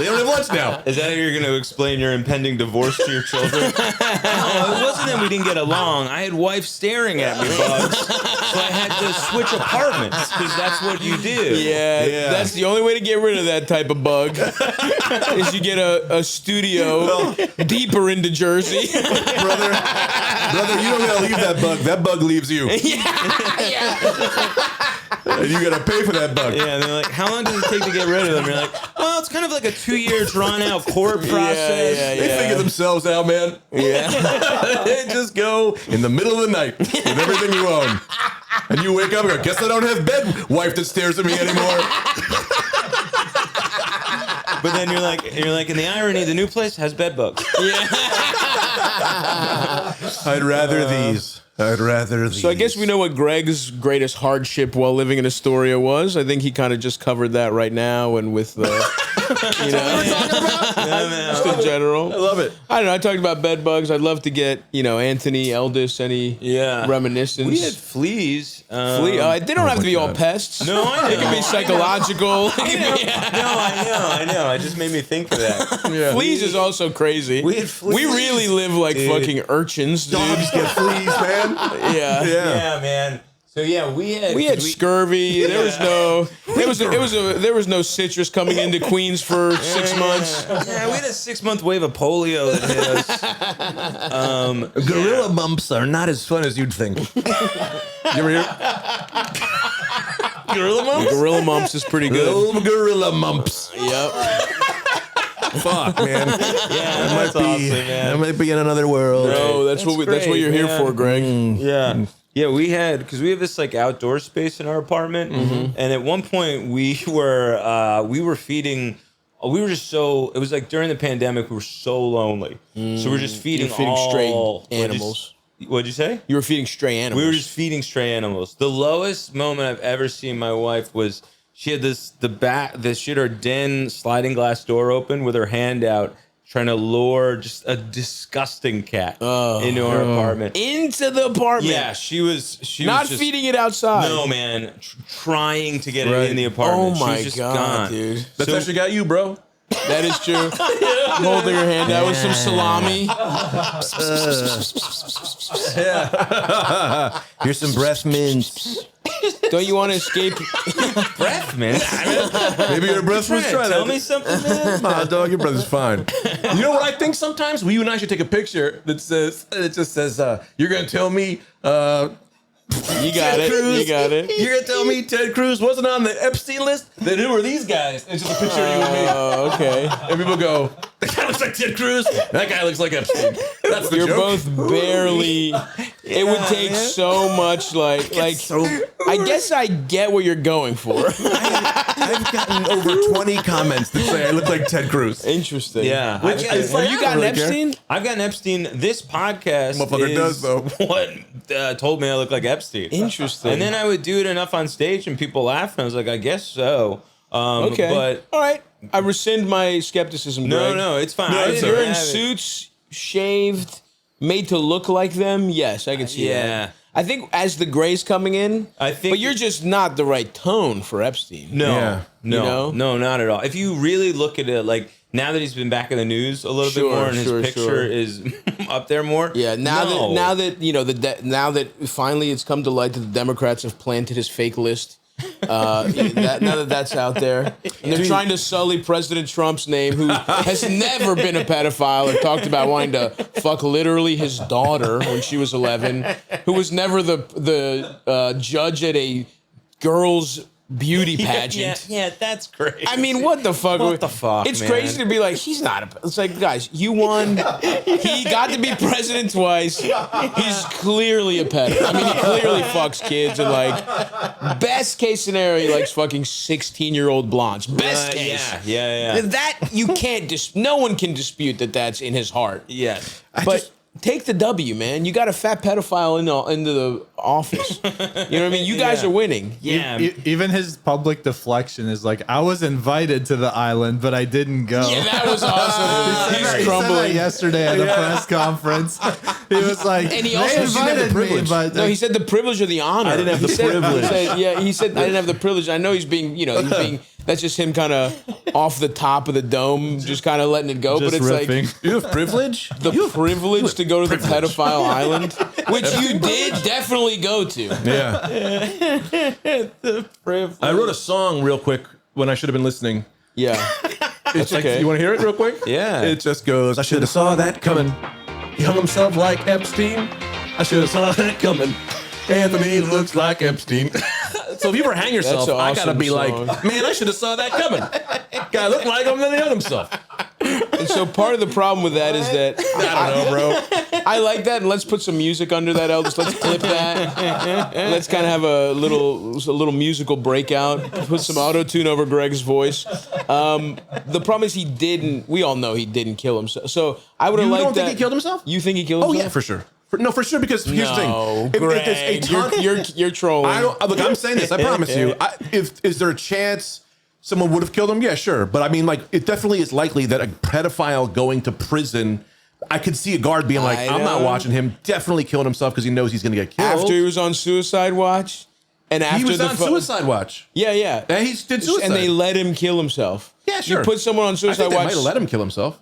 S2: don't have lunch now."
S3: Is that how you're going to explain your impending divorce to your children? No, it wasn't that we didn't get along. I had wife staring at me, Bugs. So I had to switch apartments because that's what you do.
S1: Yeah, that's the only way to get rid of that type of bug is you get a studio deeper into Jersey.
S2: brother, you don't gotta leave that bug. That bug leaves you. And you gotta pay for that bug.
S3: Yeah, and they're like, how long does it take to get rid of them? You're like, well, it's kind of like a 2-year drawn-out court process.
S1: yeah.
S2: They figure themselves out, man.
S1: Yeah.
S2: They just go in the middle of the night with everything you own. And you wake up and go, guess I don't have bed wife that stares at me anymore.
S3: But then you're like, and the irony, the new place has bed bugs.
S2: I'd rather these. I'd rather these.
S1: So I guess we know what Greg's greatest hardship while living in Astoria was. I think he kind of just covered that right now, and with the, just in general.
S2: I love it.
S1: I don't know. I talked about bed bugs. I'd love to get Anthony Eldis any reminiscence.
S3: We had fleas.
S1: They don't have to be all pests.
S3: No, I know.
S1: It can be psychological.
S3: I know. It just made me think of that.
S2: Yeah.
S1: Fleas is also crazy.
S3: We had fleas.
S1: We really live like fucking urchins, dude.
S2: Dogs get fleas, man.
S1: Yeah.
S3: Yeah, man. So yeah, we had
S1: scurvy. There was no citrus coming into Queens for 6 months.
S3: Yeah, we had a 6-month wave of polio that hit us.
S2: Gorilla bumps are not as fun as you'd think. You ever hear?
S3: Gorilla mumps?
S1: Gorilla mumps is pretty good.
S2: Little gorilla mumps.
S1: Yep.
S2: Fuck, man.
S3: Yeah, that's awesome, man.
S2: I might be in another world.
S1: No, that's what
S3: great,
S1: you're here
S3: man.
S1: for, Greg.
S3: Yeah. Yeah, we had we have this like outdoor space in our apartment, and at one point we were feeding. We were just so. It was like during the pandemic, we were so lonely, so we're just feeding
S1: stray animals.
S3: What'd you say?
S1: You were feeding stray animals.
S3: We were just feeding stray animals. The lowest moment I've ever seen my wife was she had she had her den sliding glass door open with her hand out, trying to lure just a disgusting cat into our apartment.
S1: Into the apartment.
S3: Yeah, she was
S1: not
S3: just,
S1: feeding it outside.
S3: No, man, trying to get it in the apartment.
S1: Oh
S3: She was
S1: my
S3: just
S1: god,
S3: gone.
S1: dude.
S2: That's actually got you, bro.
S1: That is true. Holding her hand out with some salami.
S2: Here's some breath mints.
S1: Don't you want to escape?
S3: Breath, man.
S2: Maybe your breath was trying
S3: Tell me something, man.
S2: Nah, dog, your brother's fine. You know what I think sometimes? You and I should take a picture that just says, you're going to tell me,
S1: You got it.
S2: Cruz.
S1: You got it.
S2: You're going to tell me Ted Cruz wasn't on the Epstein list? Then who are these guys? It's just a picture of you and me.
S1: Oh, okay.
S2: And people go, that guy looks like Ted Cruz. That guy looks like Epstein. That's the
S1: You're
S2: joke.
S1: both barely. It would take so much, like. I guess I get what you're going for.
S2: I've gotten over 20 comments that say I look like Ted Cruz.
S1: Interesting.
S3: Yeah.
S2: Which is like,
S1: Have you gotten Epstein?
S3: I've gotten Epstein. This podcast
S2: Motherfucker
S3: is
S2: does, though.
S3: what told me I look like Epstein.
S1: Interesting.
S3: And then I would do it enough on stage and people laugh and I was like, I guess so.
S1: Okay.
S3: But
S1: all right. I rescind my skepticism, Greg.
S3: no, it's fine.
S2: No,
S3: I
S2: it's
S3: didn't
S1: You're in
S3: have it.
S1: suits, shaved, made to look like them. Yes, I can see that. I think as the gray's coming in, but you're just not the right tone for Epstein.
S3: No,
S2: Yeah.
S3: no,
S1: You know?
S3: no, not at all. If you really look at it, like now that he's been back in the news a little bit
S1: Sure,
S3: more and
S1: sure,
S3: his picture
S1: sure.
S3: is up there more.
S1: Yeah, now
S3: No.
S1: that you know now that finally it's come to light that the Democrats have planted his fake list. Now that that's out there, and they're trying to sully President Trump's name, who has never been a pedophile or talked about wanting to fuck literally his daughter when she was 11, who was never the judge at a girls' beauty pageant.
S3: Yeah, that's crazy.
S1: I mean, what the fuck?
S3: What the fuck,
S1: It's
S3: man?
S1: crazy to be like, he's not a... It's like, guys, you won. He got to be president twice. He's clearly a pedo. I mean, he clearly fucks kids and, like, best case scenario, he likes fucking 16-year-old blondes. Best case.
S3: Yeah.
S1: That, you can't... no one can dispute that that's in his heart.
S3: Yes.
S1: But... take the W, man. You got a fat pedophile into the office. You know what I mean? You guys are winning.
S3: Yeah.
S4: Even his public deflection is like, I was invited to the island, but I didn't go.
S1: Yeah, that was awesome.
S4: He
S1: He's
S4: said that
S1: crumbling.
S4: yesterday at the press conference. He was like,
S1: And he also
S4: they
S1: didn't have the
S4: invited me,
S1: privilege.
S4: but
S1: No, he said the privilege or the honor.
S2: I didn't have the
S1: He said-
S2: privilege.
S1: He said I didn't have the privilege. I know he's being, that's just him kind of off the top of the dome, just kind of letting it go. But
S4: just
S1: it's
S4: riffing.
S1: like
S2: You have privilege?
S1: the privilege to go to the pedophile island, which you did definitely go to.
S2: Yeah.
S3: Privilege.
S2: I wrote a song real quick when I should have been listening.
S1: Yeah.
S2: It's like,
S1: okay.
S2: you want to hear it real quick?
S3: Yeah.
S2: It just goes, I should have saw that coming. He hung himself like Epstein. I should have saw that coming. Anthony looks like Epstein. So if you ever hang yourself,
S1: That's an
S2: I gotta
S1: awesome
S2: be
S1: song.
S2: like, man, I should have saw that coming. Guy looked like him, then he hung himself.
S1: And so part of the problem with that is that
S2: I don't know, bro.
S1: I like that, and let's put some music under that, Elvis. Let's clip that. Let's kind of have a little musical breakout. Put some auto tune over Greg's voice. The problem is we all know he didn't kill himself. So I would have
S2: You
S1: liked
S2: don't think
S1: that.
S2: he killed himself?
S1: You think he killed
S2: Oh
S1: himself?
S2: yeah, for sure. For sure, because here's the thing.
S1: No,
S2: If
S1: Greg,
S2: there's a ton-
S1: you're trolling.
S2: I don't look. I'm saying this. I promise you. Is there a chance someone would have killed him? Yeah, sure. But I mean, like, it definitely is likely that a pedophile going to prison. I could see a guard being like,
S1: I
S2: "I'm not
S1: know.
S2: watching him." Definitely killing himself because he knows he's going to get killed.
S1: After he was on suicide watch, and after
S2: he was
S1: the
S2: on suicide watch.
S1: Yeah.
S2: And he did suicide.
S1: And they let him kill himself.
S2: Yeah, sure.
S1: You put someone on
S2: I
S1: suicide
S2: think they
S1: watch.
S2: might have let him kill himself.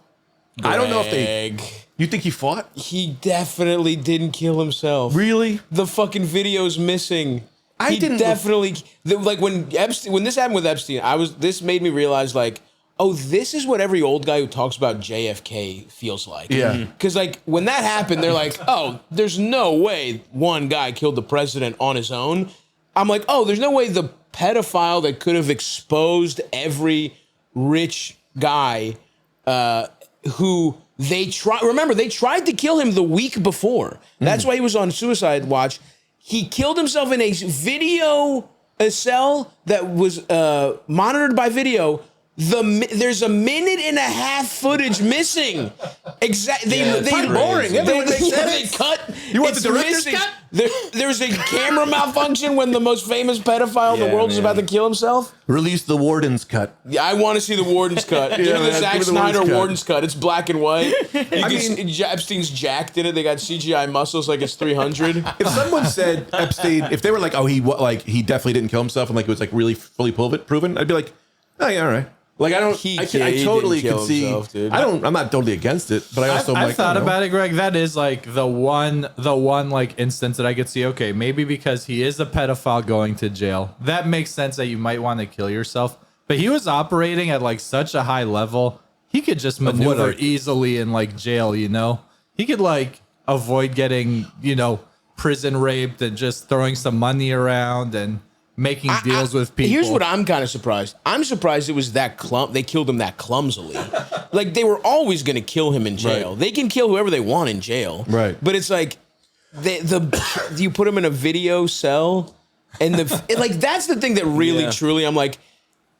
S2: I don't know if they.
S1: Greg,
S2: You think he fought?
S1: He definitely didn't kill himself.
S2: Really?
S1: The fucking video's missing.
S2: I
S1: He
S2: didn't-
S1: definitely like when this happened with Epstein. This made me realize like, oh, this is what every old guy who talks about JFK feels like.
S2: Yeah.
S1: Because like when that happened, they're like, oh, there's no way one guy killed the president on his own. I'm like, oh, there's no way the pedophile that could have exposed every rich guy who they tried to kill him the week before. That's why he was on suicide watch. He killed himself in a cell that was monitored by video. There's a minute and a half footage missing. Exactly.
S2: Pretty boring. Everyone makes
S1: they
S2: sense.
S1: cut.
S2: You want
S1: it's
S2: the director's
S1: missing.
S2: cut?
S1: There's a camera malfunction when the most famous pedophile in the
S3: Yeah,
S1: world is
S3: man.
S1: about to kill himself.
S2: Release the warden's cut.
S1: Yeah, I want to see the Warden's cut. Give me
S2: man,
S1: the
S2: give
S1: Zack
S2: me the
S1: Snyder
S2: Warden's cut.
S1: Warden's cut. It's black and white. Epstein's jacked in it. They got CGI muscles like it's 300.
S2: If someone said Epstein, if they were like, oh, he definitely didn't kill himself, and like it was like really fully proven, I'd be like, oh yeah, all right. Like I don't,
S1: He
S2: I
S1: didn't
S2: totally
S1: kill
S2: could see.
S1: himself, dude.
S2: I'm not totally against it, but I also
S4: I've
S2: like,
S4: thought about it, Greg. That is like the one like instance that I could see. Okay, maybe because he is a pedophile going to jail, that makes sense that you might want to kill yourself. But he was operating at like such a high level, he could just maneuver easily in like jail. You know, he could like avoid getting prison raped and just throwing some money around and making deals with people.
S1: Here's what I'm kind of surprised. I'm surprised it was that they killed him that clumsily. Like they were always going to kill him in jail.
S2: Right.
S1: They can kill whoever they want in jail.
S2: Right.
S1: But it's like you put him in a video cell and that's the thing that really truly I'm like,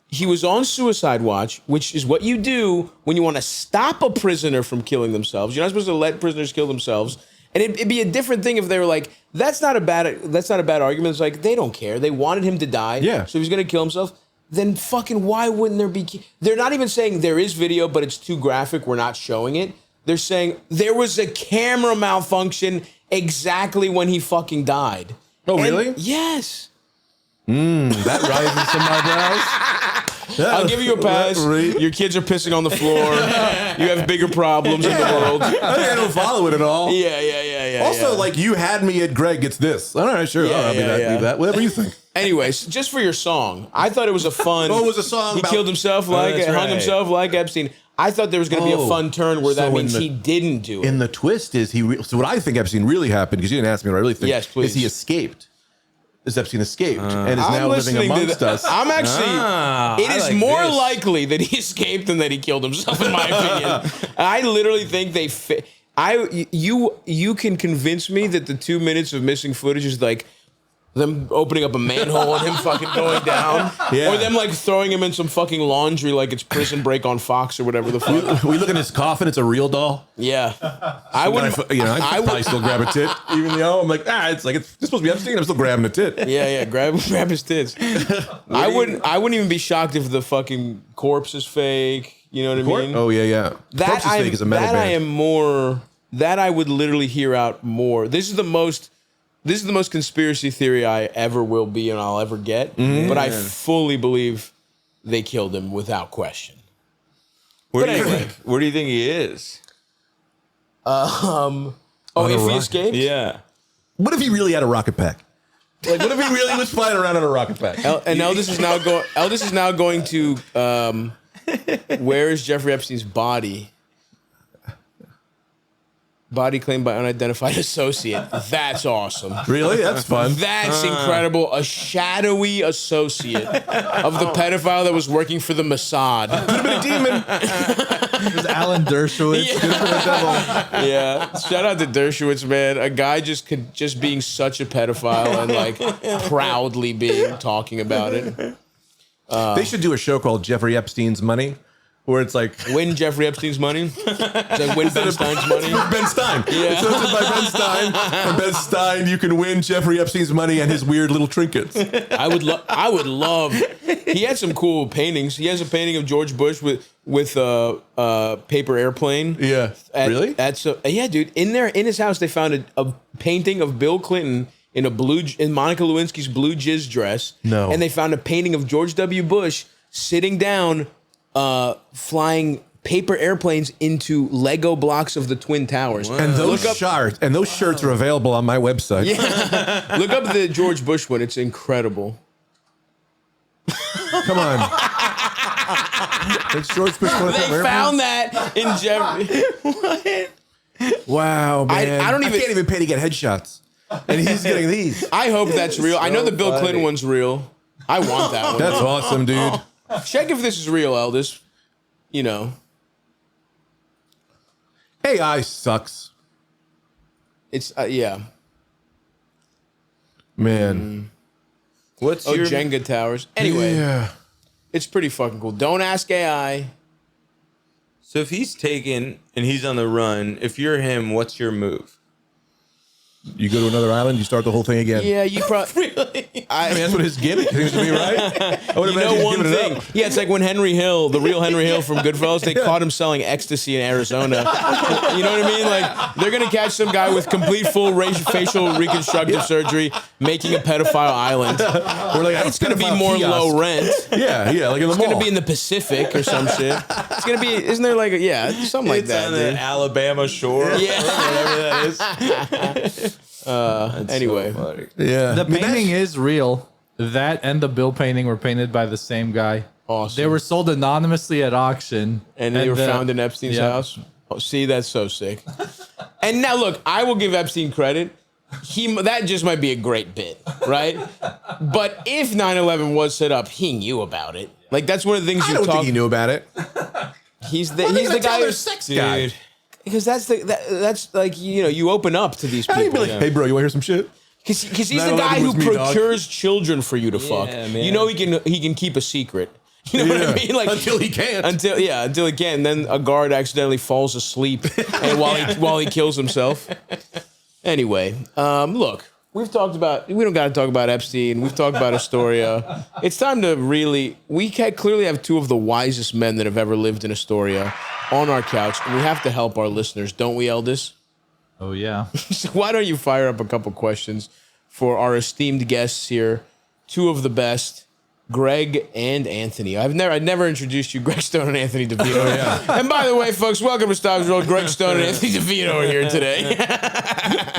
S1: he was on suicide watch, which is what you do when you want to stop a prisoner from killing themselves. You're not supposed to let prisoners kill themselves. And it'd be a different thing if they were like, that's not a bad argument. It's like, they don't care. They wanted him to die.
S2: Yeah.
S1: So he's going to kill himself. Then fucking why wouldn't there be... They're not even saying there is video, but it's too graphic. We're not showing it. They're saying there was a camera malfunction exactly when he fucking died.
S2: Oh,
S1: And-
S2: really?
S1: Yes.
S2: That rises some eyebrows.
S1: I'll give you a pass. Your kids are pissing on the floor. You have bigger problems in the world.
S2: I don't follow it at all.
S1: Yeah.
S2: Also, like, you had me at Greg gets this. All right, sure. I'll be that. Leave that. Whatever you think.
S1: Anyways, just for your song, I thought it was a fun.
S2: Oh, it was a song
S1: He
S2: about-
S1: killed himself hung himself like Epstein. I thought there was going to be a fun turn where that means he didn't do it.
S2: And the twist is so what I think Epstein really happened, because you didn't ask me what I really think.
S1: Yes, please.
S2: Is he escaped? Is Epstein escaped and is
S1: I'm
S2: now living
S1: listening to
S2: amongst us?
S1: I'm actually. It
S3: I
S1: is
S3: like
S1: more
S3: this.
S1: likely that he escaped than that he killed himself. In my opinion, I literally think they. You can convince me that the 2 minutes of missing footage is like them opening up a manhole and him fucking going down, or them like throwing him in some fucking laundry like it's Prison Break on Fox or whatever the fuck.
S2: We look at his coffin; it's a real doll.
S1: Yeah, I would.
S2: I'd probably still grab a tit, even though I'm like, it's supposed to be Epstein. I'm still grabbing a tit.
S1: Yeah, grab his tits. I wouldn't even be shocked if the fucking corpse is fake. You know what I mean?
S2: Oh yeah. Corpse is fake is a metal band.
S1: That I would literally hear out more. This is the most conspiracy theory I ever will be and I'll ever get. But I fully believe they killed him without question.
S3: Where do you think he is?
S1: If he escaped?
S3: Yeah.
S2: What if he really had a rocket pack? Like, what if he really was flying around in a rocket pack?
S1: And Eldis is now going to where is Jeffrey Epstein's body? Body claimed by unidentified associate. That's awesome.
S2: Really? That's fun.
S1: That's incredible. A shadowy associate of the pedophile that was working for the Mossad.
S2: Could have been a demon.
S4: It was Alan Dershowitz. Could have been a devil.
S1: Yeah. Shout out to Dershowitz, man. A guy just being such a pedophile and like proudly talking about it.
S2: They should do a show called Jeffrey Epstein's Money, where it's like
S1: Win Jeffrey Epstein's money. It's like win Ben Stein's money.
S2: Ben Stein. It's hosted by Ben Stein. And Ben Stein, you can win Jeffrey Epstein's money and his weird little trinkets.
S1: I would love. He had some cool paintings. He has a painting of George Bush with a paper airplane.
S2: Yeah. Really?
S1: Yeah, dude. In his house, they found a painting of Bill Clinton in Monica Lewinsky's blue jizz dress.
S2: No.
S1: And they found a painting of George W. Bush sitting down, flying paper airplanes into Lego blocks of the Twin Towers.
S2: And those shirts are available on my website.
S1: Yeah. Look up the George Bush one. It's incredible.
S2: Come on. It's George Bush.
S1: They found that in Jeffrey.
S2: Wow, man.
S1: I
S2: can't even pay to get headshots. And he's getting these.
S1: I hope that's real. I know the Bill Clinton one's real. I want that one.
S2: That's awesome, dude.
S1: Check if this is real, Eldis. You know.
S2: AI sucks.
S1: It's, yeah.
S2: Man.
S3: What's
S1: Oh,
S3: your
S1: Jenga towers. Anyway,
S2: Yeah.
S1: it's pretty fucking cool. Don't ask AI.
S3: So if he's taken and he's on the run, if you're him, what's your move?
S2: You go to another island, you start the whole thing again.
S1: Yeah, you probably.
S3: Really?
S2: I mean, that's what his gimmick seems to be, right? I would
S1: You
S2: imagine
S1: know
S2: he's
S1: one
S2: giving it
S1: thing.
S2: up.
S1: Yeah, it's like when Henry Hill, the real Henry Hill from Goodfellas, they caught him selling ecstasy in Arizona. You know what I mean? Like, they're going to catch some guy with complete full facial reconstructive surgery making a pedophile island.
S2: Or like
S1: It's going to be more low rent.
S2: Yeah, like in the
S1: It's
S2: mall.
S1: going to be in the Pacific or some shit. It's going to be, isn't there like, something like
S3: It's
S1: that,
S3: on
S1: dude.
S3: the Alabama shore.
S1: Yeah.
S3: Whatever that is.
S1: Anyway.
S3: So funny.
S2: Yeah.
S4: The painting is real. That and the Bill painting were painted by the same guy.
S1: Awesome.
S4: They were sold anonymously at auction.
S1: And they were found in Epstein's house. Oh, see, that's so sick. And now, look, I will give Epstein credit. That just might be a great bit, right? But if 9/11 was set up, he knew about it. Like, that's one of the things
S2: I don't think he knew about it.
S1: He's the guy who's
S2: sex guy.
S1: because that's like, you know, you open up to these
S2: How do you be
S1: people.
S2: like, hey, bro, you want to hear some shit?
S1: Because he's the
S2: 9/11
S1: guy who
S2: was me, dog.
S1: procures children for you to fuck.
S3: man.
S1: You know he can keep a secret. You know what I mean? Like
S2: Until he can't.
S1: Until he can. And then a guard accidentally falls asleep and while he kills himself. Anyway, look, we don't got to talk about Epstein. We've talked about Astoria. It's time to we clearly have two of the wisest men that have ever lived in Astoria on our couch. And we have to help our listeners, don't we, Eldis?
S4: Oh, yeah.
S1: So why don't you fire up a couple questions for our esteemed guests here, two of the best. Greg and Anthony. I'd never introduced you, Greg Stone and Anthony DeVito. And by the way, folks, welcome to Stavvy's World. Greg Stone and Anthony DeVito are here today.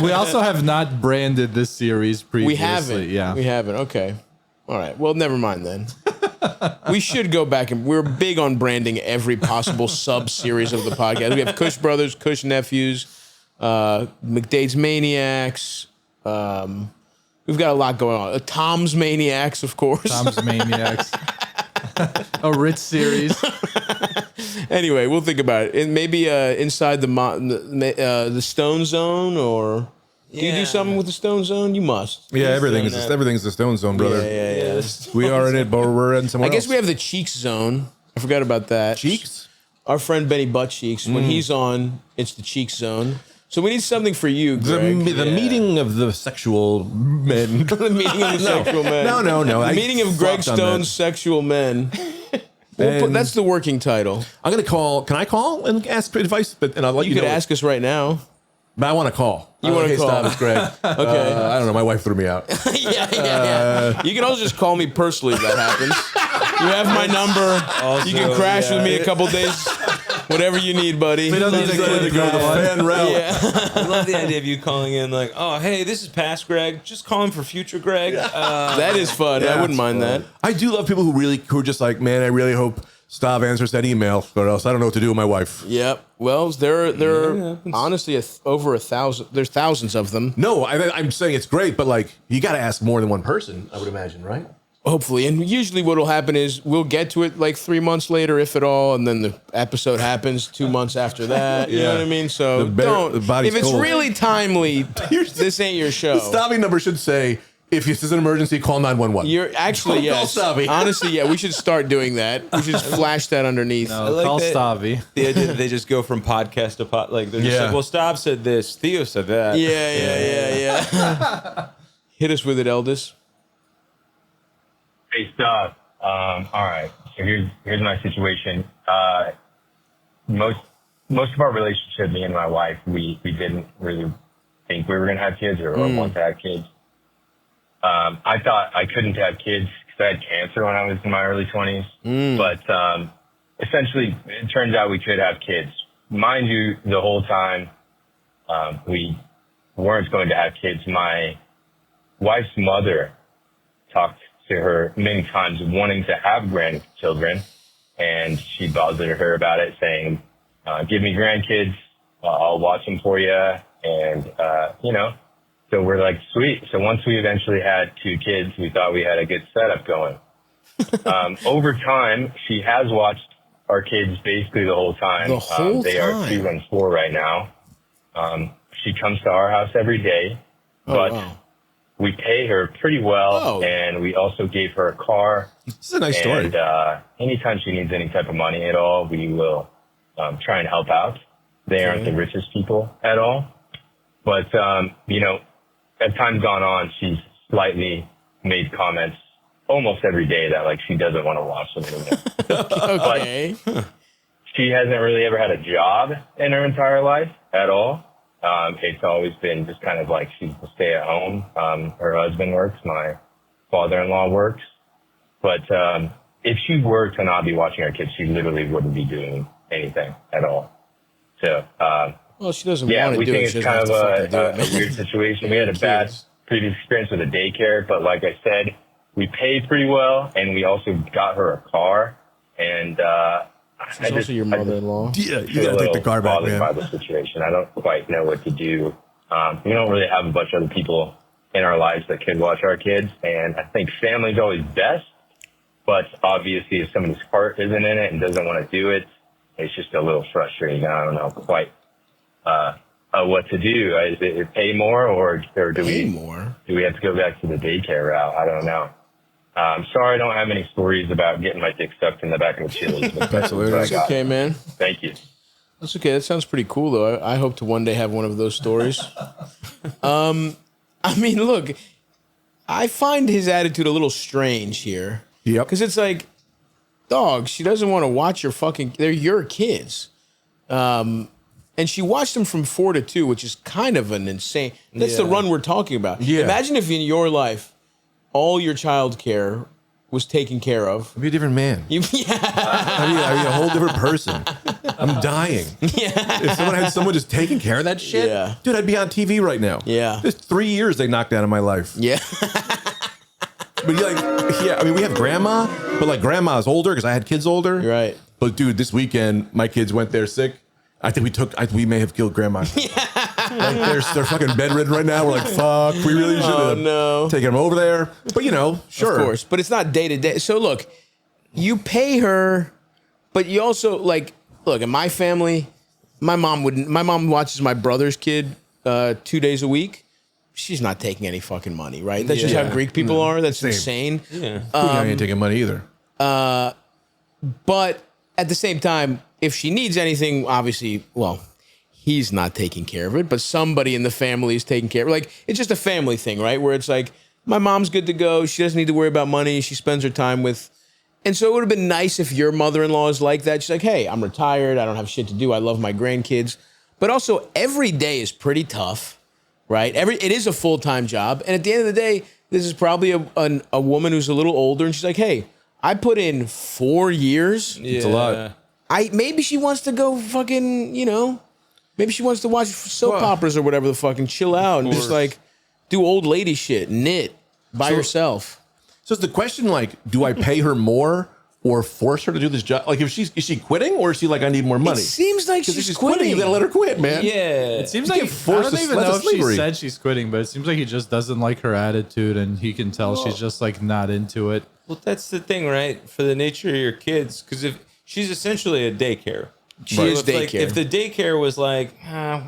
S4: We also have not branded this series previously.
S1: We haven't.
S4: Yeah.
S1: We haven't. Okay. All right. Well, never mind then. We should go back and we're big on branding every possible sub series of the podcast. We have Kush Brothers, Kush Nephews, McDade's Maniacs. We've got a lot going on. Tom's Maniacs, of course.
S4: Tom's Maniacs. A rich series.
S1: Anyway, we'll think about it. And maybe inside the Stone Zone, or do you do something with the Stone Zone? You must.
S2: Yeah, everything's the Stone Zone, brother.
S1: Yeah.
S2: We are in it, but we're in somewhere
S1: I guess
S2: else.
S1: we have the Cheeks Zone. I forgot about that.
S2: Cheeks?
S1: Our friend Benny Butt Cheeks. When he's on, it's the Cheeks Zone. So we need something for you, Greg.
S2: The meeting of the sexual men.
S1: The meeting of the sexual men.
S2: No.
S1: The meeting of Greg Stone's sexual men. That's the working title.
S2: I'm going to call. Can I call and ask for advice? And I'll let you
S1: You could
S2: know.
S1: ask us right now.
S2: But I want to call.
S1: You want to call?
S2: Stop, it's Greg.
S1: Okay.
S2: I don't know. My wife threw me out.
S1: Yeah. You can also just call me personally if that happens. You have my number. You can crash with me a couple days. Whatever you need, buddy.
S4: We don't need to go
S2: the fan route.
S1: Yeah.
S3: I love the idea of you calling in like, oh, hey, this is past Greg. Just call him for future Greg.
S1: That is fun. I wouldn't mind that.
S2: I do love people who are just like, man, I really hope Stav answers that email, or else I don't know what to do with my wife.
S1: Yep. Well, there are honestly over 1,000. There's thousands of them.
S2: No, I'm saying it's great, but like you got to ask more than one person, I would imagine, right?
S1: Hopefully. And usually what will happen is we'll get to it like 3 months later, if at all, and then the episode happens 2 months after that. You know what I mean? So
S2: the body's
S1: if it's
S2: cold.
S1: really timely, this ain't your show.
S2: The Stavvy number should say, if this is an emergency, call 911.
S1: You're actually,
S2: Call
S1: yes.
S2: Stavvy.
S1: Honestly, yeah, we should start doing that. We should just flash that underneath.
S4: No,
S3: like
S4: call
S3: that.
S4: Stavvy.
S3: The idea that they just go from podcast to pod. Like, they're just
S2: Yeah.
S3: like, well, Stav said this. Theo said that.
S1: Yeah. Hit us with it, Eldis.
S5: Hey, Stav. All right. So here's my situation. Most of our relationship, me and my wife, we didn't really think we were gonna have kids or want to have kids. I thought I couldn't have kids because I had cancer when I was in my early 20s. But essentially, it turns out we could have kids. Mind you, the whole time we weren't going to have kids. My wife's mother talked to her many times wanting to have grandchildren, and she bothered her about it, saying, give me grandkids, I'll watch them for you. And, so we're like, sweet. So once we eventually had 2 kids, we thought we had a good setup going. Over time, she has watched our kids basically the whole time.
S1: The whole
S5: they
S1: time?
S5: are 2 and 4 right now. She comes to our house every day, but we pay her pretty well, and we also gave her a car.
S2: This is a nice story.
S5: And anytime she needs any type of money at all, we will try and help out. They aren't the richest people at all. But, as time's gone on, she's slightly made comments almost every day that, like, she doesn't want to watch them anymore.
S1: Okay.
S5: But she hasn't really ever had a job in her entire life at all. It's always been just kind of like she's a stay at home. Her husband works. My father-in-law works. But if she were to not be watching our kids, she literally wouldn't be doing anything at all. So,
S1: Well, she doesn't
S5: yeah,
S1: want to
S5: we
S1: do
S5: think
S1: it. She
S5: it's
S1: doesn't
S5: kind
S1: have
S5: of
S1: to fucking do it,
S5: a
S1: man.
S5: weird situation. We had a bad previous experience with a daycare, but like I said, we paid pretty well, and we also got her a car. And
S1: She's also your mother-in-law.
S2: Yeah, you
S5: feel
S2: got
S5: a
S2: to take the
S5: little
S2: car back,
S5: bothered
S2: man.
S5: by the situation. I don't quite know what to do. We don't really have a bunch of other people in our lives that could watch our kids, and I think family's always best. But obviously, if somebody's heart isn't in it and doesn't want to do it, it's just a little frustrating. I don't know quite what to do. Is it pay more, or do we have to go back to the daycare route? I don't know. I'm sorry I don't have any stories about getting my dick sucked in the back of the chili.
S1: That's okay, man.
S5: Thank you.
S1: That's okay. That sounds pretty cool, though. I hope to one day have one of those stories. I mean, look, I find his attitude a little strange here.
S2: Yep.
S1: Because it's like, dog, she doesn't want to watch your fucking... They're your kids. And she watched them from 4 to 2, which is kind of an insane... That's the run we're talking about.
S2: Yeah.
S1: Imagine if in your life, all your childcare was taken care of.
S2: I'd be a different man.
S1: Yeah.
S2: I'd be a whole different person. I'm dying. Yeah. If someone had someone just taking care of that shit,
S1: Yeah.
S2: dude, I'd be on TV right now.
S1: Yeah.
S2: There's 3 years they knocked out of my life.
S1: Yeah.
S2: But I mean, we have grandma, but like grandma's older because I had kids older.
S1: Right.
S2: But dude, this weekend my kids went there sick. I think we may have killed grandma. Like they're fucking bedridden right now. We're like, fuck, we really should have taken them over there. But sure.
S1: Of course. But it's not day to day. So look, you pay her, but you also look, in my family, my mom watches my brother's kid 2 days a week. She's not taking any fucking money, right? That's just how Greek people are. That's insane.
S3: Yeah.
S2: I ain't taking money either.
S1: But at the same time, if she needs anything, obviously, he's not taking care of it, but somebody in the family is taking care of it. Like, it's just a family thing, right? Where it's like, my mom's good to go. She doesn't need to worry about money. She spends her time with. And so it would have been nice if your mother-in-law is like that. She's like, hey, I'm retired. I don't have shit to do. I love my grandkids. But also, every day is pretty tough, right? It is a full-time job. And at the end of the day, this is probably a woman who's a little older. And she's like, hey, I put in 4 years.
S3: Yeah.
S2: It's a lot.
S1: Maybe she wants to go fucking, maybe she wants to watch soap operas or whatever the fucking chill out and just like do old lady shit, knit by herself.
S2: So is the question like, do I pay her more or force her to do this job? Like, is she quitting or is she like, I need more money?
S1: It seems like
S2: Because if
S1: she's
S2: quitting, you gotta let her quit, man.
S3: Yeah.
S4: It seems
S2: You
S4: like
S2: can't force
S4: I don't
S2: the
S4: even
S2: sled
S4: know
S2: to
S4: if she
S2: slavery.
S4: said she's quitting, but it seems like he just doesn't like her attitude, and he can tell she's just like not into it.
S3: Well, that's the thing, right? For the nature of your kids, because if she's essentially a daycare.
S1: She is
S3: if, like,
S1: daycare.
S3: if the daycare was like,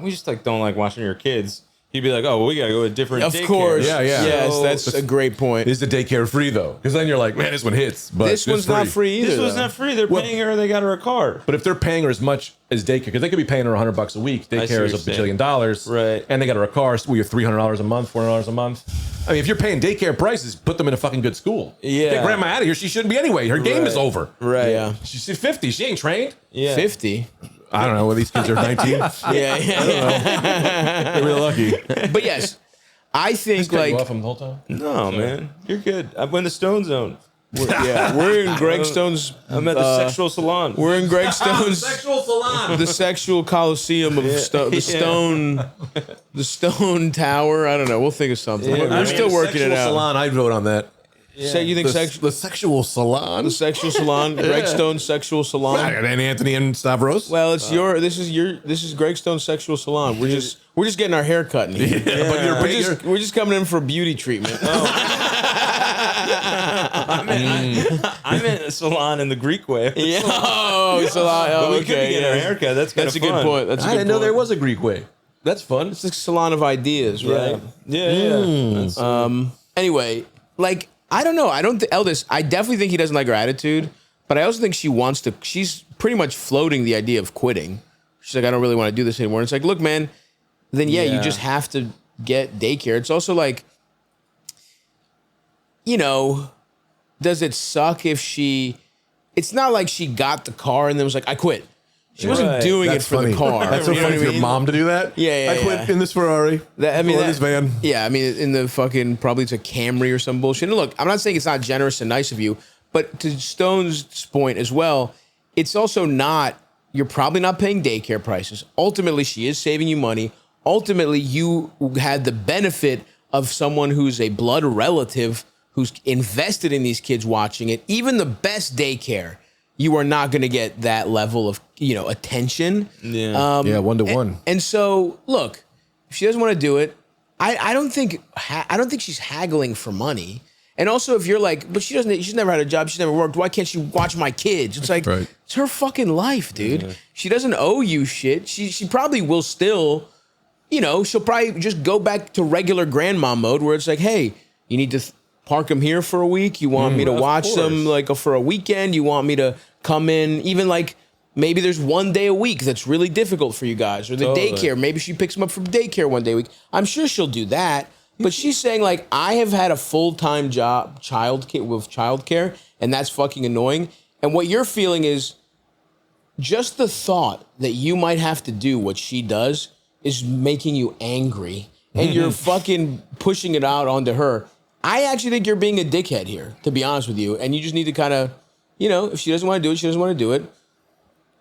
S3: we just like don't like watching your kids, he'd be like, oh, well, we gotta go to a different
S1: Of
S3: daycare.
S1: course.
S2: Yeah, yeah.
S1: Yes,
S3: So-
S1: that's a great point.
S2: Is the daycare free though? Because then you're like, man, this one hits. But
S1: This one's not free either.
S3: This was
S1: though.
S3: not free. They're paying her. They got her a car.
S2: But if they're paying her as much as daycare, because they could be paying her $100 a week,
S3: I see
S2: daycare
S3: what
S2: is a
S3: you're saying.
S2: bajillion dollars,
S3: Right.
S2: And they got her a car, so you're $300 a month, $400 a month. I mean, if you're paying daycare prices, put them in a fucking good school.
S3: Yeah.
S2: Get grandma out of here. She shouldn't be anyway. Her game is over.
S3: Right.
S1: Yeah.
S2: She's 50. She ain't trained.
S3: Yeah.
S1: 50.
S2: I don't know. Well, these kids are 19.
S1: Yeah.
S2: They're really lucky.
S1: But yes, I think
S2: Cut you
S1: like
S2: off him the whole time.
S3: No, man, you're good. I'm in the Stone Zone.
S1: we're in Greg Stone's.
S3: I'm at the sexual salon.
S1: We're in Greg Stone's.
S2: salon.
S1: The sexual coliseum of the stone tower. I don't know. We'll think of something.
S3: Yeah.
S1: We're still working it out.
S2: Salon. I'd vote on that.
S1: So you think
S2: The sexual salon.
S1: the sexual salon, Greg Stone's sexual
S2: I
S1: salon?
S2: got Anthony and Stavros.
S1: Well, it's this is Greg Stone's sexual salon. We're just getting our hair cut in here.
S2: but
S1: We're just coming in for beauty treatment.
S3: I'm in a salon in the Greek way.
S1: Yeah. Oh, salon.
S3: But
S1: Oh,
S3: we could be
S1: okay.
S3: getting our
S1: Yeah.
S3: haircut. That's kind
S1: That's a
S3: of
S1: good point. That's a
S2: I
S1: good
S2: didn't know
S1: point.
S2: there was a Greek way. That's fun.
S1: It's the salon of ideas, right?
S3: Yeah. That's-
S1: Anyway, like, I don't know. I don't Eldest, I definitely think he doesn't like her attitude, but I also think she's pretty much floating the idea of quitting. She's like, I don't really want to do this anymore. And it's like, look, man, then you
S3: Yeah.
S1: just have to get daycare. It's also like, does it suck if it's not like she got the car and then was like, I quit. She wasn't
S3: Right.
S1: doing
S2: That's
S1: it for
S2: funny.
S1: the car.
S2: That's so
S1: You know
S2: funny
S1: what I
S2: for your
S1: mean?
S2: mom to do that.
S1: Yeah,
S2: I quit
S1: yeah.
S2: in this Ferrari.
S1: I mean,
S2: or this van.
S1: Yeah, I mean, in the fucking, probably it's a Camry or some bullshit. And look, I'm not saying it's not generous and nice of you, but to Stone's point as well, it's also not, you're probably not paying daycare prices. Ultimately, she is saving you money. Ultimately, you had the benefit of someone who's a blood relative who's invested in these kids watching it. Even the best daycare, you are not going to get that level of, attention.
S3: Yeah.
S2: Yeah, 1-to-1.
S1: And so, look, if she doesn't want to do it, I don't think she's haggling for money. And also, if you're like, but she's never had a job, she's never worked. Why can't she watch my kids? It's like,
S2: Right.
S1: It's her fucking life, dude. Yeah. She doesn't owe you shit. She probably will still, she'll probably just go back to regular grandma mode where it's like, hey, you need to park them here for a week. You want me to watch them like for a weekend. You want me to come in, even like maybe there's one day a week that's really difficult for you guys, or the daycare. Maybe she picks them up from daycare one day a week. I'm sure she'll do that. But she's saying like, I have had a full-time job with childcare, and that's fucking annoying. And what you're feeling is just the thought that you might have to do what she does is making you angry, and you're fucking pushing it out onto her. I actually think you're being a dickhead here, to be honest with you. And you just need to kind of, if she doesn't want to do it, she doesn't want to do it.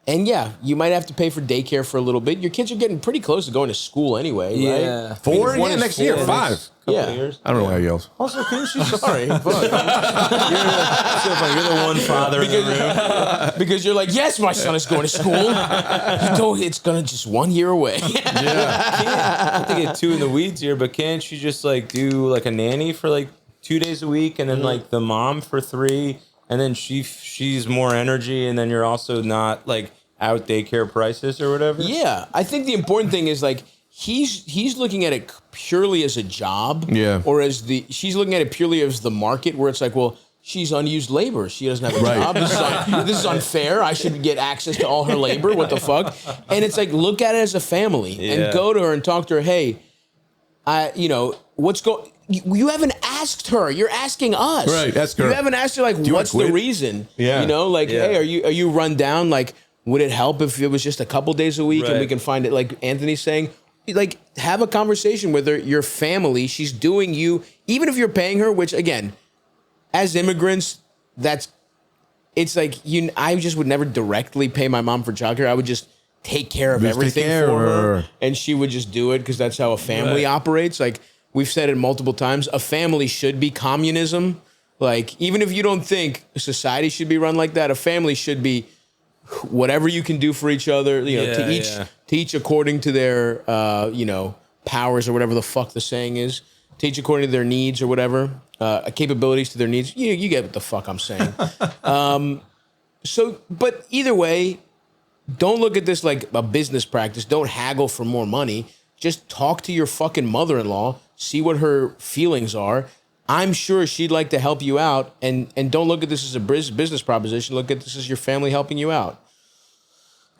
S1: And yeah, you might have to pay for daycare for a little bit. Your kids are getting pretty close to going to school anyway,
S3: Yeah.
S1: right?
S2: 4?
S1: One
S2: Yeah,
S1: is
S2: next year,
S1: 4.
S2: 5.
S1: Yeah.
S3: Years.
S2: I don't know how he yells.
S1: Also, can she? Sorry. Fuck.
S3: So funny. You're the one father in the room.
S1: Because you're like, yes, my son is going to school. It's going to just 1 year away.
S3: Not to get too in the weeds here, but can't you just like do like a nanny for like 2 days a week, and then like the mom for 3, and then she's more energy, and then you're also not like out daycare prices or whatever?
S1: Yeah, I think the important thing is like he's looking at it purely as a job, or as she's looking at it purely as the market, where it's like, well, she's unused labor. She doesn't have a job. This is unfair. I should get access to all her labor. What the fuck? And it's like, look at it as a family and go to her and talk to her. Hey, what's going? You haven't asked her. You're asking us.
S2: Right, ask her.
S1: You haven't asked her, like, what's the reason?
S2: Yeah.
S1: Hey, are you run down? Like, would it help if it was just a couple days a week and we can find it, like Anthony's saying? Like, have a conversation with her, your family. She's doing you, even if you're paying her, which, again, as immigrants, it's like, I just would never directly pay my mom for childcare. I would just take care of everything for her, and she would just do it because that's how a family operates. Like, we've said it multiple times, a family should be communism. Like, even if you don't think society should be run like that, a family should be whatever you can do for each other, to each according to their, powers or whatever the fuck the saying is. Teach according to their needs or whatever, capabilities to their needs. You get what the fuck I'm saying. But either way, don't look at this like a business practice. Don't haggle for more money. Just talk to your fucking mother-in-law, see what her feelings are. I'm sure she'd like to help you out, and don't look at this as a business proposition. Look at this as your family helping you out.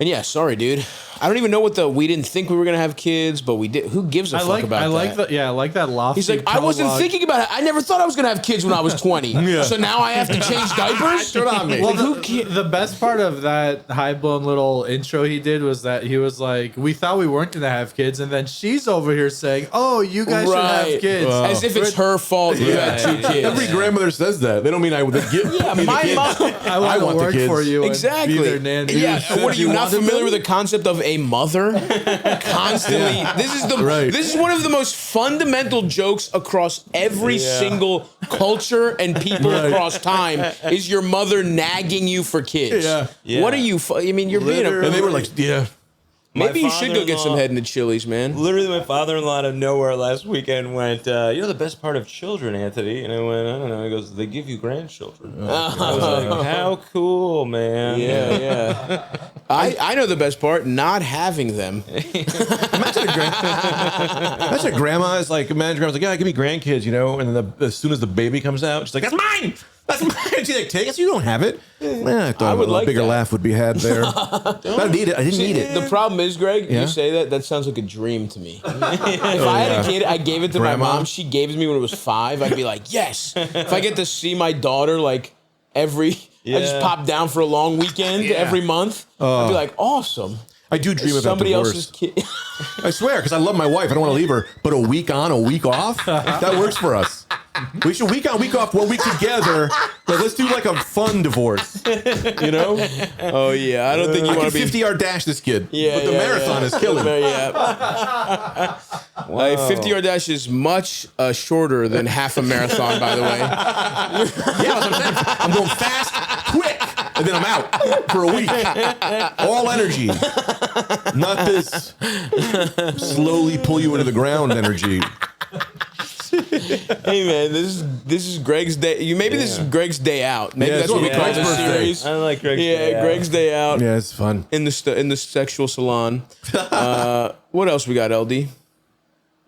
S1: And yeah, sorry, dude. I don't even know we didn't think we were going to have kids, but we did. Who gives a fuck about that?
S4: I like that lofty.
S1: He's like, I wasn't thinking about it. I never thought I was going to have kids when I was 20. So now I have to change diapers?
S4: Well, the best part of that high-blown little intro he did was that he was like, we thought we weren't going to have kids, and then she's over here saying, oh, you guys should have kids.
S1: As if it's her fault you had 2 kids.
S2: Every grandmother says that. They don't mean I would give me the
S1: my
S2: kids.
S1: mom.
S4: I want to work for you.
S1: Exactly.
S4: And be their nanny.
S1: Yeah. What are you not familiar with the concept of a mother? Constantly. This is one of the most fundamental jokes across every single culture and people across time is your mother nagging you for kids.
S2: Yeah.
S1: What are you? I mean, you're being
S2: And they were like,
S1: Maybe you should go get some head in the Chili's, man.
S3: Literally, my father-in-law out of nowhere last weekend went, the best part of children, Anthony? And I went, I don't know. He goes, they give you grandchildren. I was like, how cool, man.
S1: Yeah. I know the best part, not having them.
S2: Imagine a grandma is like, grandma's like, yeah, give me grandkids, and then as soon as the baby comes out, she's like, that's mine. That's mine. She's like, take it. You don't have it. I thought
S1: I would
S2: a
S1: like
S2: bigger
S1: that.
S2: laugh would be had there. I didn't need it. I didn't need it.
S1: The problem is, Greg,
S2: Yeah?
S1: you say that sounds like a dream to me. If I had a kid, I gave it to
S2: Grandma?
S1: my mom. She gave it to me when it was 5. I'd be like, yes. If I get to see my daughter like I just pop down for a long weekend every month, I'd be like, awesome.
S2: I do dream about
S1: Somebody
S2: divorce.
S1: else's kid.
S2: I swear, because I love my wife. I don't want to leave her. But a week on, a week off, that works for us. We should week on, week off, 1 week together. But let's do like a fun divorce.
S1: Oh yeah, I don't think you want to be
S2: 50-yard dash this kid.
S1: Yeah,
S2: but the marathon is killing.
S1: Yeah. 50-yard dash is much shorter than half a marathon, by the way.
S2: Yeah, that's what I'm saying. I'm going fast, quick, and then I'm out for a week. All energy. Not this slowly pull you into the ground energy.
S1: Hey man, this is Greg's day. This is Greg's day out. Maybe that's what we call this series.
S3: I like Greg's day out.
S1: Greg's day out.
S2: Yeah, it's fun.
S1: In the sexual salon. What else we got, LD?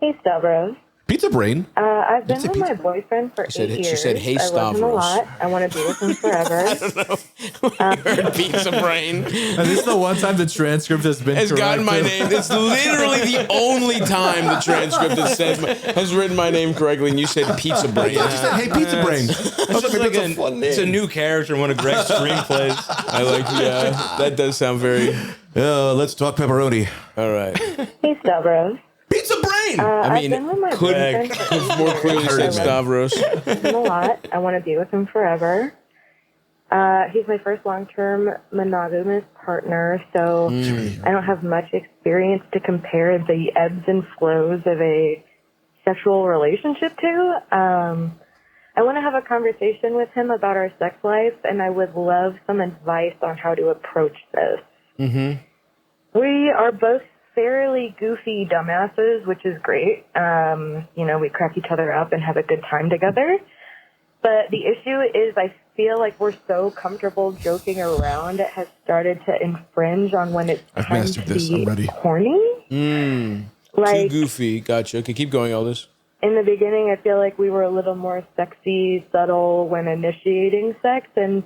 S6: Hey, Stavros.
S2: Pizza brain.
S6: I've been with my boyfriend for 8 years.
S1: She said, "Hey,
S6: I love him a
S1: Stavros."
S6: lot. I want to be with him forever.
S1: Pizza brain
S4: And this is the one time the transcript has been
S1: has gotten my
S4: corrected.
S1: name. It's literally the only time the transcript has written my name correctly, and you said pizza brain.
S2: She said, "Hey, pizza brain." I was like, that's a fun name.
S3: It's a new character in one of Greg's screenplays.
S1: I like, that does sound very.
S2: Let's talk pepperoni.
S1: All right.
S6: Hey, Stavros.
S2: Pizza brain. mean?
S6: I've been with my boyfriend for 8
S1: More
S6: years.
S1: clearly said Stavros.
S6: I like him a lot. I want to be with him forever. He's my first long-term monogamous partner, so I don't have much experience to compare the ebbs and flows of a sexual relationship to. I want to have a conversation with him about our sex life, and I would love some advice on how to approach this. We are both fairly goofy dumbasses, which is great. We crack each other up and have a good time together. But the issue is I feel like we're so comfortable joking around, it has started to infringe on when it's
S2: I've
S6: time
S2: mastered
S6: to
S2: this.
S6: be
S2: I'm ready.
S6: horny.
S1: Too
S6: Like,
S1: goofy. Gotcha. Okay, keep going, Aldous.
S6: in the beginning, I feel like we were a little more sexy, subtle when initiating sex, and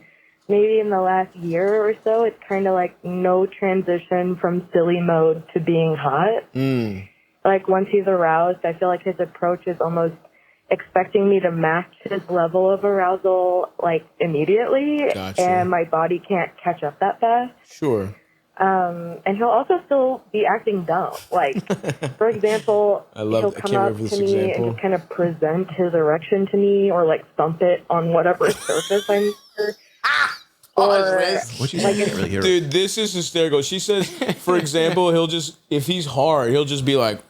S6: maybe in the last year or so, it's kind of like no transition from silly mode to being hot. Like, once he's aroused, I feel like his approach is almost expecting me to match his level of arousal, like, immediately,
S1: Gotcha.
S6: and my body can't catch up that fast.
S1: Sure.
S6: And he'll also still be acting dumb. Like, for example,
S1: I love-
S6: he'll
S1: I
S6: come
S1: can't
S6: up
S1: remember
S6: to
S1: this
S6: me
S1: example.
S6: and just kind of present his erection to me, or like thump it on whatever surface I'm near. Or
S2: What'd you say? I can't really hear it.
S1: Dude, this is hysterical. She says, for example, if he's hard, he'll just be like,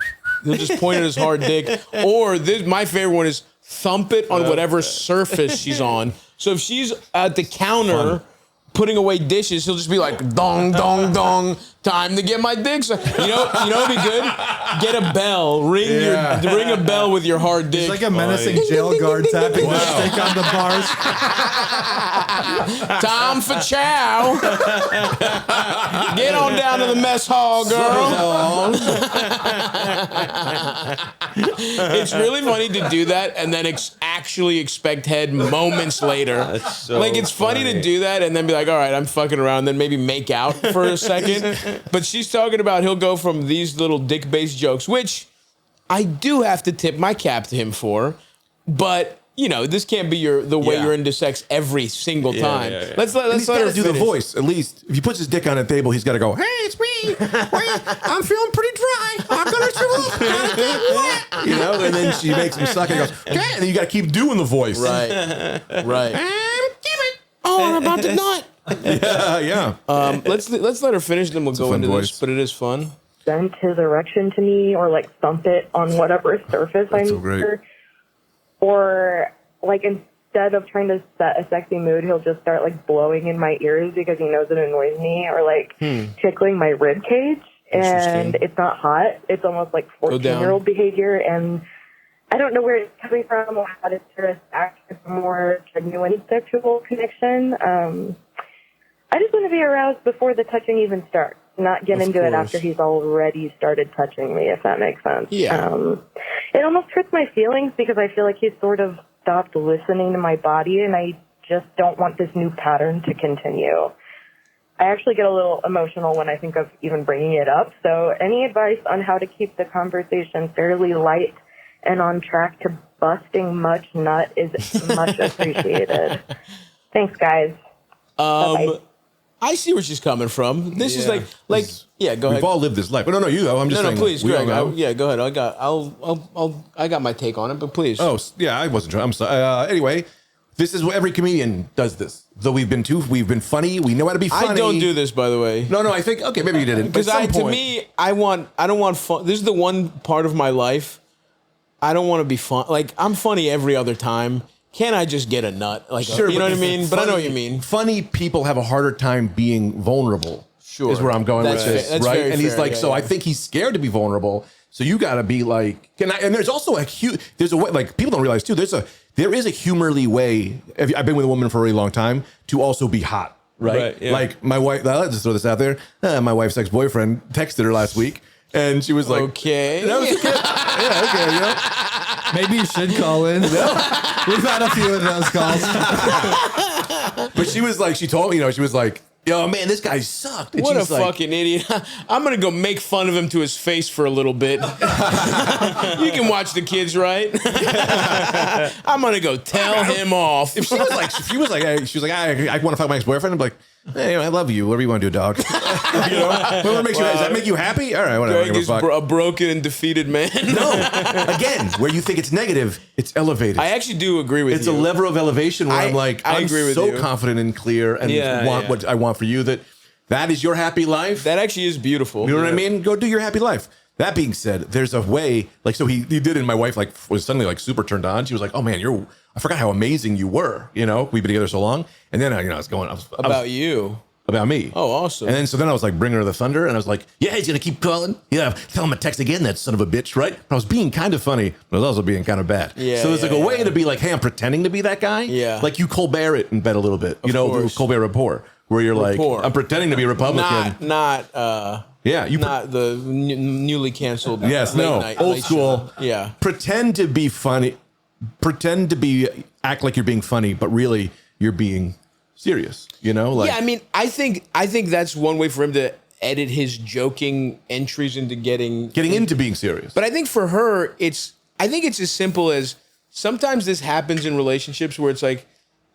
S1: he'll just point at his hard dick. Or my favorite one is thump it on whatever surface she's on. So if she's at the counter putting away dishes, he'll just be like, dong, dong, dong, time to get my dick. You know what'd be good? Get a bell, ring a bell with your hard dick.
S4: It's like a menacing jail guard tapping the
S2: Wow.
S4: stick on the bars.
S1: Time for chow. Get on down to the mess hall, girl. It's really funny to do that and then actually expect head moments later.
S3: That's so
S1: Like, it's funny to do that and then be like, all right, I'm fucking around, and then maybe make out for a second. But she's talking about he'll go from these little dick-based jokes, which I do have to tip my cap to him for, but this can't be the way
S2: Yeah.
S1: you're into sex every single time.
S3: yeah, yeah.
S1: Let's
S2: And
S1: let
S2: he's
S1: her
S2: got to do the
S1: finish.
S2: voice, at least. If he puts his dick on a table, he's got to go, hey, it's me. Wait, I'm feeling pretty dry. I'm going to wet. And then she makes him suck and he goes, okay. And then you got to keep doing the voice.
S1: Right. Oh, I'm about to nut.
S2: Yeah.
S1: Let's let her finish, then we'll go
S2: fun
S1: into
S2: voice.
S1: this. But it is fun.
S6: Present his erection to me, or like thump it on whatever surface I'm
S2: so great.
S6: near. Or like, instead of trying to set a sexy mood, he'll just start like blowing in my ears because he knows it annoys me, or like tickling my rib cage. And
S1: Interesting.
S6: it's not hot. It's almost like
S1: Go down.
S6: 14-year-old behavior. And I don't know where it's coming from or how to sort of act as a more genuine sexual connection. I just want to be aroused before the touching even starts, not get
S1: Of
S6: into it
S1: course.
S6: after he's already started touching me, if that makes sense.
S1: Yeah.
S6: It almost hurts my feelings because I feel like he's sort of stopped listening to my body, and I just don't want this new pattern to continue. I actually get a little emotional when I think of even bringing it up. So any advice on how to keep the conversation fairly light and on track to busting much nut is much appreciated. Thanks, guys. Bye-bye.
S1: I see where she's coming from. This is
S2: Yeah.
S1: like yeah. Go
S2: We've
S1: ahead.
S2: all lived this life. But no, you go. I'm just
S1: No,
S2: saying.
S1: please,
S2: we
S1: Greg.
S2: all know.
S1: Yeah, go ahead. I got my take on it, but please.
S2: Oh, yeah, I wasn't trying. I'm sorry. Anyway, this is what every comedian does this. Though we've been funny. We know how to be funny.
S1: I don't do this, by the way.
S2: No, I think, okay, maybe you didn't.
S1: Because to me, I don't want fun. This is the one part of my life I don't want to be fun. Like, I'm funny every other time. Can't I just get a nut? Like,
S2: Sure,
S1: you know
S2: but
S1: what I mean? But I know what you mean.
S2: Funny people have a harder time being vulnerable.
S1: Sure.
S2: Is where I'm going
S1: That's
S2: with this,
S1: fair. That's
S2: right?
S1: very
S2: And he's
S1: fair.
S2: like,
S1: Yeah,
S2: so
S1: yeah.
S2: I think he's scared to be vulnerable. So you got to be like, and there's also there's a way, like, people don't realize too, there is a humorly way. I've been with a woman for a really long time to also be hot, right?
S3: Right, yeah.
S2: Like my wife, I'll just throw this out there. My wife's ex-boyfriend texted her last week and she was like,
S1: Okay.
S2: that was okay. Yeah, okay, you know?
S4: Maybe you should call in. We've had a few of those calls.
S2: But she was like, she told me, she was like, yo, man, this guy sucked. And
S1: What a
S2: she's like,
S1: fucking idiot. I'm going to go make fun of him to his face for a little bit. You can watch the kids, right? I'm going to go tell him off.
S2: if she was like, I want to fuck my ex-boyfriend, I'm like, Hey, I love you. Whatever you want to do, dog. Whatever makes you, does that make you happy? All right, whatever.
S1: Greg is a broken and defeated man.
S2: No, again, where you think it's negative, it's elevated.
S1: I actually do agree with
S2: It's
S1: you.
S2: a level of elevation where I'm
S1: agree with
S2: so
S1: you.
S2: confident and clear and want what I want for you that is your happy life.
S1: That actually is beautiful.
S2: You know what I mean? Go do your happy life. That being said, there's a way, like, so he did, and my wife, like, was suddenly, like, super turned on. She was like, oh, man, I forgot how amazing you were. You know, we've been together so long. And then, I was going,
S1: About you.
S2: About me.
S1: Oh, awesome.
S2: And then, I was like, bringing her the thunder, and I was like, yeah, he's going to keep calling. Yeah, tell him to text again, that son of a bitch, right? But I was being kind of funny, but I was also being kind of bad.
S1: Yeah,
S2: so there's like a way to be like, hey, I'm pretending to be that guy.
S1: Yeah.
S2: Like you Colbert it in bed a little bit. You know,
S1: course.
S2: Colbert Rapport, where you're like, I'm pretending to be Republican.
S1: Not
S2: Yeah,
S1: not the newly canceled.
S2: Yes,
S1: late
S2: no,
S1: night,
S2: old
S1: late
S2: school.
S1: show. Yeah,
S2: Pretend to be funny. Pretend to be act like you're being funny, but really you're being serious. You know, like
S1: yeah. I mean, I think that's one way for him to edit his joking entries into getting
S2: into being serious.
S1: But I think for her, I think it's as simple as sometimes this happens in relationships where it's like,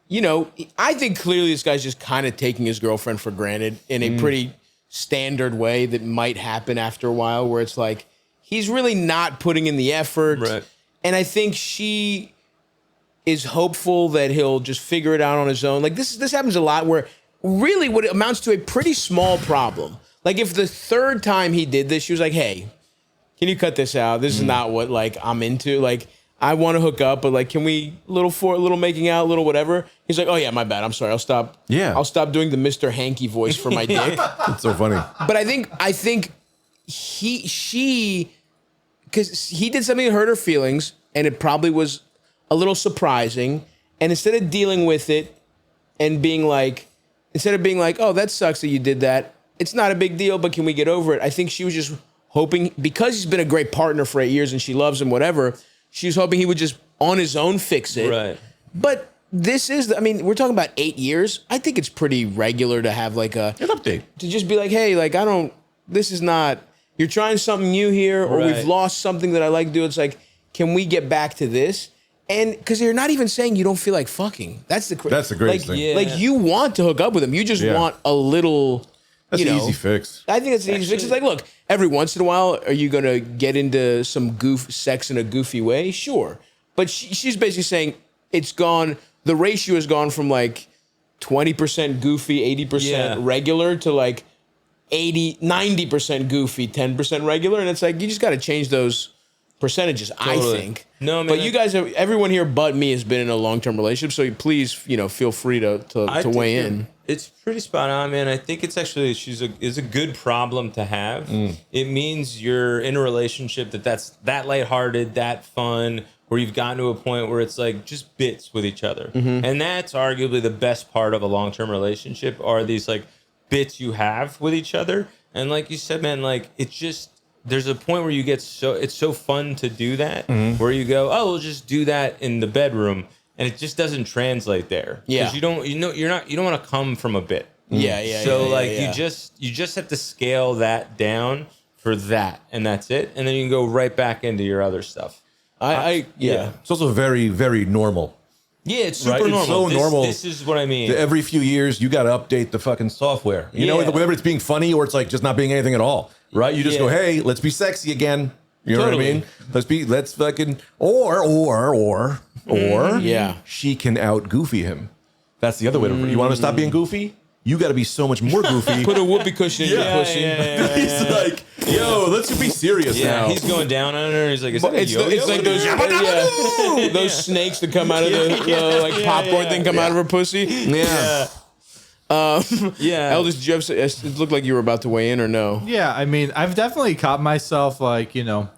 S1: you know, I think clearly this guy's just kind of taking his girlfriend for granted in a pretty standard way that might happen after a while, where it's like he's really not putting in the effort.
S3: Right.
S1: And I think she is hopeful that he'll just figure it out on his own. Like this happens a lot where really what it amounts to a pretty small problem. Like if the third time he did this, she was like, hey, can you cut this out? This is not what like I'm into. Like I want to hook up, but like, can we little making out, little whatever? He's like, oh yeah, my bad. I'm sorry. I'll stop.
S2: Yeah.
S1: I'll stop doing the Mr. Hanky voice for my dick.
S2: It's so funny.
S1: But I think she, because he did something that hurt her feelings, and it probably was a little surprising. And instead of dealing with it and being like, oh, that sucks that you did that. It's not a big deal, but can we get over it? I think she was just hoping, because he's been a great partner for 8 years and she loves him, whatever. She was hoping he would just on his own fix it.
S3: Right.
S1: But this is, I mean, we're talking about 8 years. I think it's pretty regular to have like an
S2: update.
S1: To just be like, hey, like, this is not, you're trying something new here, or
S3: Right.
S1: we've lost something that I like to do. It's like, can we get back to this? And because you're not even saying you don't feel like fucking. That's the
S2: greatest thing.
S3: Yeah.
S1: Like you want to hook up with him. You just want a little,
S2: That's
S1: you
S2: an
S1: know,
S2: easy fix.
S1: I think it's an easy fix. It's like, look, every once in a while, are you going to get into some sex in a goofy way? Sure. But she's basically saying it's gone, the ratio has gone from like 20% goofy, 80% regular to like 90% goofy, 10% regular. And it's like, you just got to change those percentages,
S3: Totally.
S1: I think.
S3: No, man,
S1: but you guys have, everyone here but me has been in a long-term relationship. So please, feel free to weigh in.
S3: It's pretty spot on, man. I think it's actually is a good problem to have. It means you're in a relationship that's that lighthearted, that fun, where you've gotten to a point where it's like just bits with each other. And that's arguably the best part of a long-term relationship, are these like bits you have with each other. And like you said, man, like it's just, there's a point where you get it's so fun to do that, where you go, oh, we'll just do that in the bedroom. And it just doesn't translate there.
S1: Yeah.
S3: Because you don't want to come from a bit.
S1: Yeah.
S3: So
S1: yeah.
S3: you just have to scale that down for that, and that's it. And then you can go right back into your other stuff.
S1: Yeah.
S2: It's also very, very normal.
S3: Yeah, it's super
S2: Right? It's
S3: normal.
S2: so normal.
S3: This is what I mean.
S2: Every few years, you got to update the fucking software. You know, whether it's being funny or it's like just not being anything at all, right? You just go, hey, let's be sexy again. You know
S1: Totally.
S2: what I mean? Let's fucking, or
S1: Yeah.
S2: she can out goofy him. That's the other way to, you want to stop being goofy? You got to be so much more goofy.
S1: Put a whoopee cushion in your pussy.
S2: He's like, yo, let's just be serious now.
S3: He's going down on her. He's like, is that a
S1: It's
S3: yo-yo?
S1: like those those snakes that come out of the like popcorn thing come out of her pussy.
S2: Yeah.
S3: Yeah.
S1: Eldest, did you have, it looked like you were about to weigh in or no?
S4: Yeah, I mean, I've definitely caught myself like,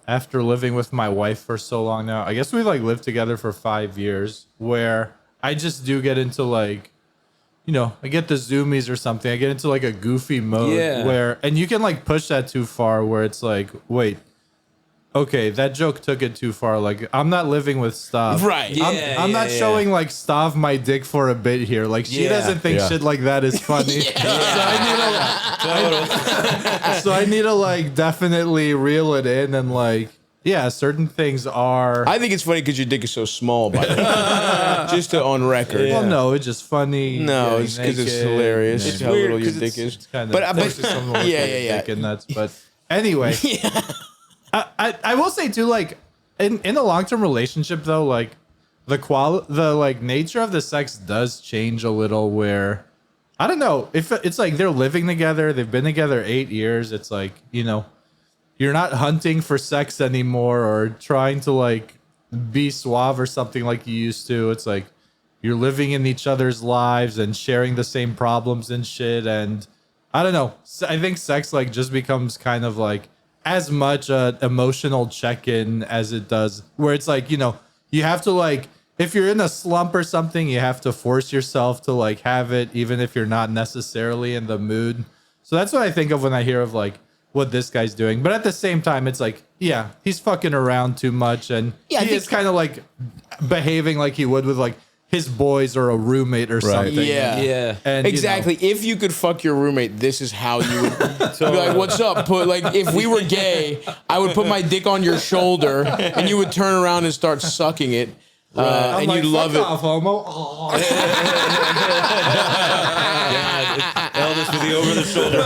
S4: after living with my wife for so long now, I guess we've like lived together for 5 years, where I just do get into like, I get the zoomies or something. I get into like a goofy mode where, and you can like push that too far where it's like, wait, okay, that joke took it too far. Like, I'm not living with Stav.
S1: Right.
S4: I'm not showing like Stav my dick for a bit here. Like, she doesn't think shit like that is funny. So I need to like definitely reel it in and like yeah, certain things are.
S1: I think it's funny because your dick is so small, by the way. Just to on record.
S4: Well, no, it's just funny.
S1: No,
S4: getting
S1: it's because it's
S4: naked
S1: hilarious
S4: and-
S1: how
S3: weird
S1: little your
S3: 'cause
S1: dick is.
S4: It's kind of
S1: But
S4: forces someone to look
S1: yeah,
S4: at
S1: yeah,
S4: your
S1: yeah.
S4: dick and nuts. But anyway, I will say too, like in a long term relationship though, like the like nature of the sex does change a little. Where I don't know if it's like they're living together, they've been together 8 years. It's like you're not hunting for sex anymore or trying to like be suave or something like you used to. It's like you're living in each other's lives and sharing the same problems and shit. And I don't know. I think sex like just becomes kind of like as much a emotional check-in as it does where it's like, you have to like, if you're in a slump or something, you have to force yourself to like have it, even if you're not necessarily in the mood. So that's what I think of when I hear of like what this guy's doing. But at the same time, it's like, yeah, he's fucking around too much. And
S1: Yeah, I
S4: he
S1: think-
S4: is kind of like behaving like he would with like his boys or a roommate or something.
S1: Yeah.
S3: Yeah.
S4: And,
S1: Exactly. If you could fuck your roommate, this is how you would be like, "What's up?" Put like, if we were gay, I would put my dick on your shoulder, and you would turn around and start sucking it,
S4: I'm
S1: and
S4: like,
S1: you'd love
S4: fuck
S1: it.
S4: off, homo. Oh.
S3: Elvis with the over the shoulder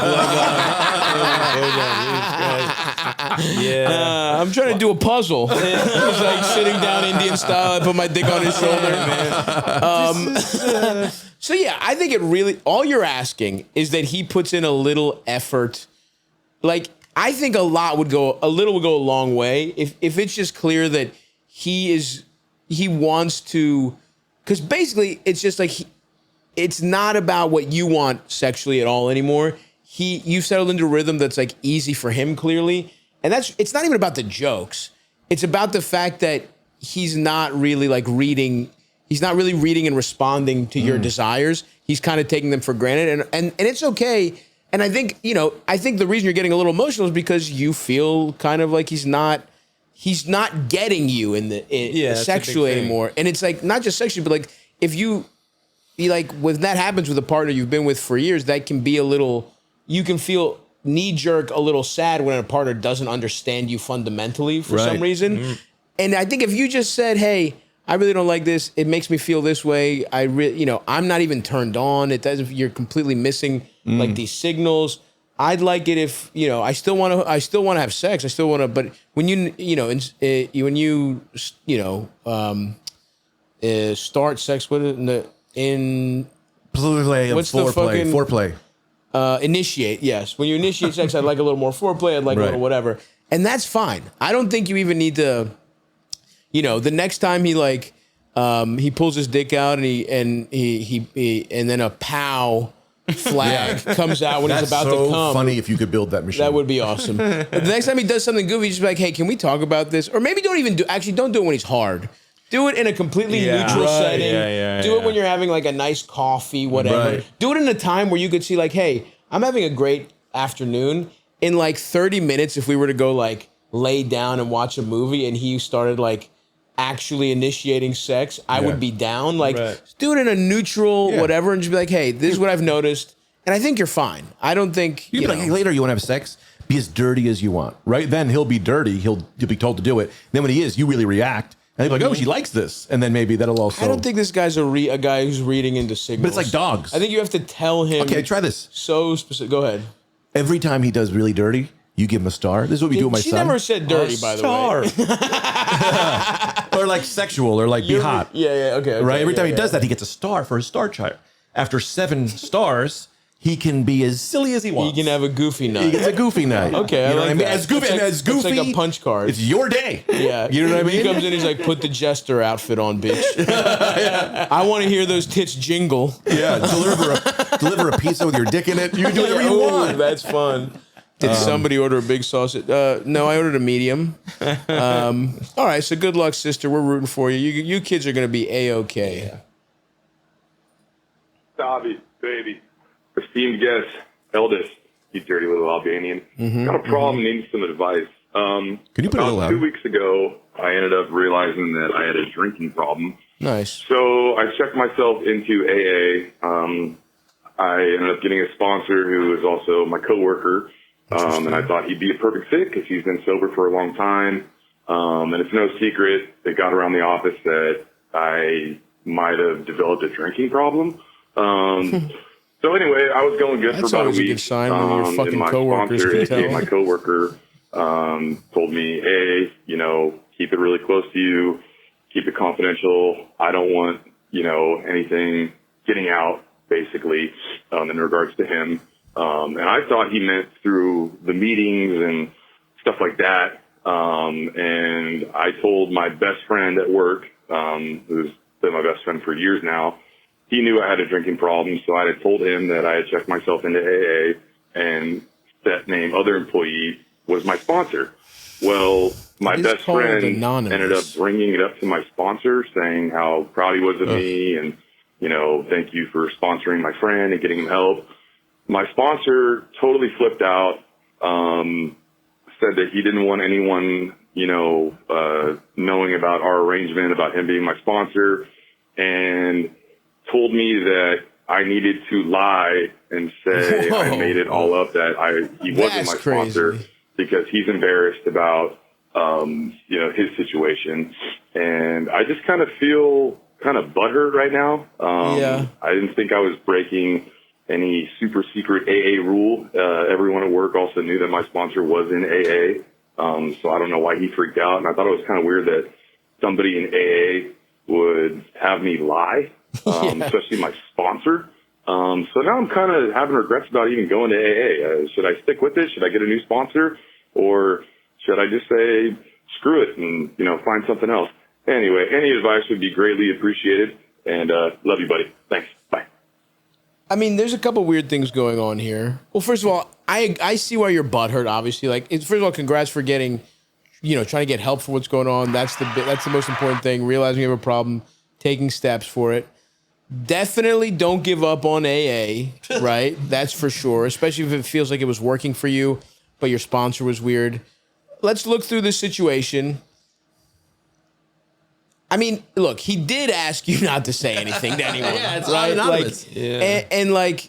S3: Yeah.
S1: I'm trying to do a puzzle. He's like sitting down Indian style. I put my dick on his shoulder. So yeah, I think it really, all you're asking is that he puts in a little effort. Like, I think a little would go a long way if it's just clear that he wants to, because basically it's just like it's not about what you want sexually at all anymore. You've settled into a rhythm that's like easy for him clearly, and it's not even about the jokes. It's about the fact that he's not really reading and responding to your desires. He's kind of taking them for granted, and it's okay. And I think the reason you're getting a little emotional is because you feel kind of like he's not getting you
S3: that's a big
S1: sexually
S3: thing.
S1: anymore. And it's like not just sexually, but like if you when that happens with a partner you've been with for years, that can be you can feel knee jerk a little sad when a partner doesn't understand you fundamentally for some reason. Mm-hmm. And I think if you just said, "Hey, I really don't like this. It makes me feel this way. I'm not even turned on. It doesn't. You're completely missing like these signals. I'd like it if I still want to have sex. I still want to. But when start sex with it in
S2: Play of
S1: What's the
S2: foreplay.
S1: Initiate, yes. When you initiate sex, I'd like a little more foreplay. I'd like a little whatever, and that's fine. I don't think you even need to. The next time he pulls his dick out and then a pow flag comes out when he's about to come.
S2: Funny if you could build that machine.
S1: That would be awesome. But the next time he does something goofy, just be like, "Hey, can we talk about this?" Or maybe don't do it when he's hard. Do it in a completely neutral setting. Do it when you're having like a nice coffee, whatever.
S2: Right.
S1: Do it in a time where you could see like, "Hey, I'm having a great afternoon." In like 30 minutes, if we were to go like lay down and watch a movie and he started like actually initiating sex, I would be down. Like, do it in a neutral whatever and just be like, "Hey, this is what I've noticed." And I think you're fine. I don't think,
S2: You'd be like, "Hey, later you want to have sex? Be as dirty as you want." Right? Then he'll be dirty. You'll be told to do it. Then when he is, you really react. And he'll be like, "Oh, she likes this." And then maybe that'll also...
S1: I don't think this guy's a guy who's reading into signals.
S2: But it's like dogs.
S1: I think you have to tell him.
S2: Okay, try this.
S1: So specific. Go ahead.
S2: Every time he does really dirty, you give him a star. This is what we do with my
S1: She
S2: son.
S1: never said dirty, by the way.
S2: Or like sexual, or like be hot.
S1: Yeah, okay.
S2: Right? Every time he does that, he gets a star for his star chart. After 7 stars, he can be as silly as he
S1: He
S2: wants.
S1: can have a goofy night.
S2: He gets a goofy night.
S1: Okay,
S2: you know
S1: I like
S2: what I mean?
S1: that.
S2: As goofy,
S1: It's
S2: as goofy,
S1: like a punch card.
S2: It's your day.
S1: Yeah,
S2: you know what I mean.
S1: He comes in, he's like, "Put the jester outfit on, bitch." I want to hear those tits jingle.
S2: Yeah, deliver a pizza with your dick in it. You can do whatever you
S1: Ooh,
S2: want.
S1: That's fun. Did somebody order a big sausage? No, I ordered a medium. All right, so good luck, sister. We're rooting for you. You kids are going to be A-okay.
S7: Stavvy, baby, esteemed guest, eldest, you dirty little Albanian. Got a problem, need some advice.
S2: Can you put it a little
S7: about
S2: louder?
S7: 2 weeks ago, I ended up realizing that I had a drinking problem.
S1: Nice.
S7: So I checked myself into AA. I ended up getting a sponsor who is also my coworker. And I thought he'd be a perfect fit because he's been sober for a long time. And it's no secret, it got around the office that I might have developed a drinking problem. So anyway, I was going good
S1: That's
S7: for about a
S1: always a
S7: week.
S1: good sign when your fucking
S7: and my
S1: coworkers
S7: sponsor,
S1: can
S7: aka
S1: tell.
S7: my coworker, told me, hey, keep it really close to you, keep it confidential. I don't want, anything getting out, basically, in regards to him. And I thought he meant through the meetings and stuff like that. And I told my best friend at work, who's been my best friend for years now, he knew I had a drinking problem, so I had told him that I had checked myself into AA, and that name, other employee, was my sponsor. Well, my
S1: It is
S7: best
S1: called
S7: friend
S1: anonymous.
S7: ended up bringing it up to my sponsor, saying how proud he was of me, and, thank you for sponsoring my friend and getting him help. My sponsor totally flipped out, said that he didn't want anyone, knowing about our arrangement, about him being my sponsor, and told me that I needed to lie and say
S1: Whoa.
S7: I made it all up, that he wasn't
S1: That's
S7: my
S1: crazy.
S7: sponsor because he's embarrassed about, his situation. And I just kind of feel kind of butthurt right now.
S1: Yeah.
S7: I didn't think I was breaking any super secret AA rule. Everyone at work also knew that my sponsor was in AA. So I don't know why he freaked out. And I thought it was kind of weird that somebody in AA would have me lie, especially my sponsor. So now I'm kind of having regrets about even going to AA. Should I stick with it? Should I get a new sponsor? Or should I just say, screw it and, find something else? Anyway, any advice would be greatly appreciated. And love you, buddy. Thanks. Bye.
S1: I mean, there's a couple weird things going on here. Well, first of all, I see why you're butthurt, obviously. Like, first of all, congrats for getting, trying to get help for what's going on. That's the most important thing. Realizing you have a problem, taking steps for it. Definitely don't give up on AA, right? That's for sure, especially if it feels like it was working for you, but your sponsor was weird. Let's look through this situation. I mean, look, he did ask you not to say anything to anyone.
S2: Yeah, it's
S1: right?
S2: anonymous.
S1: Like, and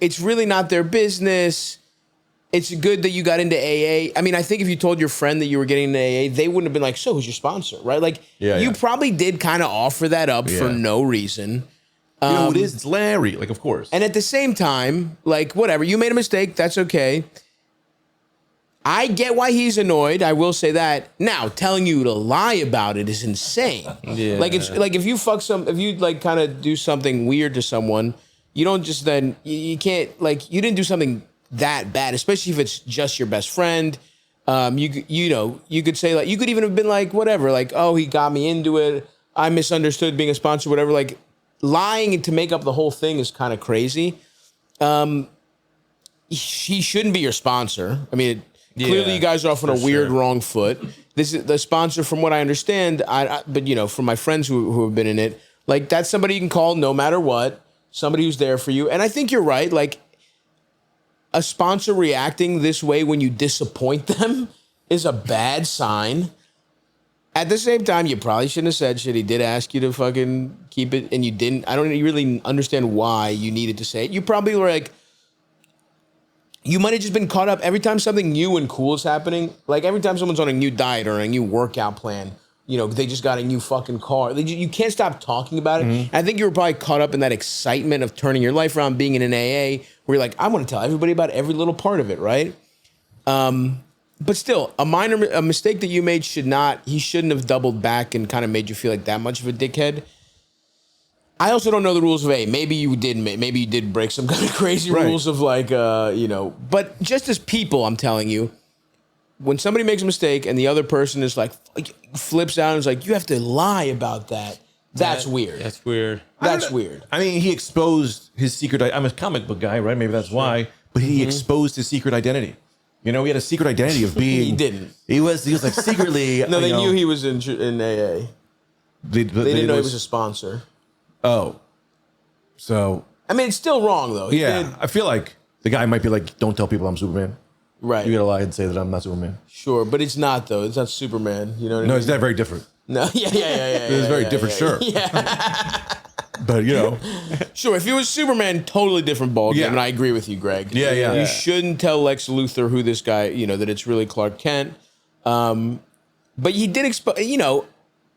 S1: it's really not their business. It's good that you got into AA. I mean, I think if you told your friend that you were getting into AA, they wouldn't have been like, so who's your sponsor, right? Like, you probably did kind of offer that up for no reason.
S2: You know who it is? It's Larry. Like, of course.
S1: And at the same time, like, whatever, you made a mistake. That's okay. I get why he's annoyed. I will say that. Now, telling you to lie about it is insane.
S3: Yeah.
S1: Like, it's like if you kind of do something weird to someone, you don't just then you can't, like, you didn't do something that bad, especially if it's just your best friend. You could say, like, you could even have been like, whatever, like, oh, he got me into it. I misunderstood being a sponsor, whatever. Like, lying to make up the whole thing is kind of crazy. He shouldn't be your sponsor. I mean, clearly you guys are off on a weird, wrong foot. This is the sponsor, from what I understand. But from my friends who have been in it, like, that's somebody you can call no matter what. Somebody who's there for you. And I think you're right. Like, a sponsor reacting this way when you disappoint them is a bad sign. At the same time, you probably shouldn't have said shit. He did ask you to fucking keep it, and you didn't. I don't really understand why you needed to say it. You probably were like, you might have just been caught up every time something new and cool is happening. Like, every time someone's on a new diet or a new workout plan, they just got a new fucking car. You can't stop talking about it. Mm-hmm. I think you were probably caught up in that excitement of turning your life around, being in an AA, where you're like, I want to tell everybody about every little part of it, right? But still, a mistake that you made he shouldn't have doubled back and kind of made you feel like that much of a dickhead. I also don't know the rules of AA. Maybe you did break some kind of crazy rules of, like, but just as people, I'm telling you, when somebody makes a mistake and the other person is like, flips out and is like, you have to lie about that. That's weird.
S3: That's weird.
S1: That's weird.
S2: I mean, he exposed his secret. I'm a comic book guy, right? Maybe that's why. But he exposed his secret identity. He had a secret identity of being.
S1: He didn't.
S2: He was like secretly.
S1: No, they knew he was in AA. They didn't know he was a sponsor.
S2: Oh, so
S1: I mean, it's still wrong though.
S2: I feel like the guy might be like, "Don't tell people I'm Superman."
S1: Right.
S2: You gotta lie and say that I'm not Superman.
S1: Sure, but it's not though. It's not Superman. You know what I mean?
S2: No, it's not very different.
S1: No, yeah.
S2: It's very different, sure.
S1: Yeah.
S2: But
S1: sure. If he was Superman, totally different ballgame. And I agree with you, Greg.
S2: Yeah.
S1: You shouldn't tell Lex Luthor who this guy. That it's really Clark Kent. but you did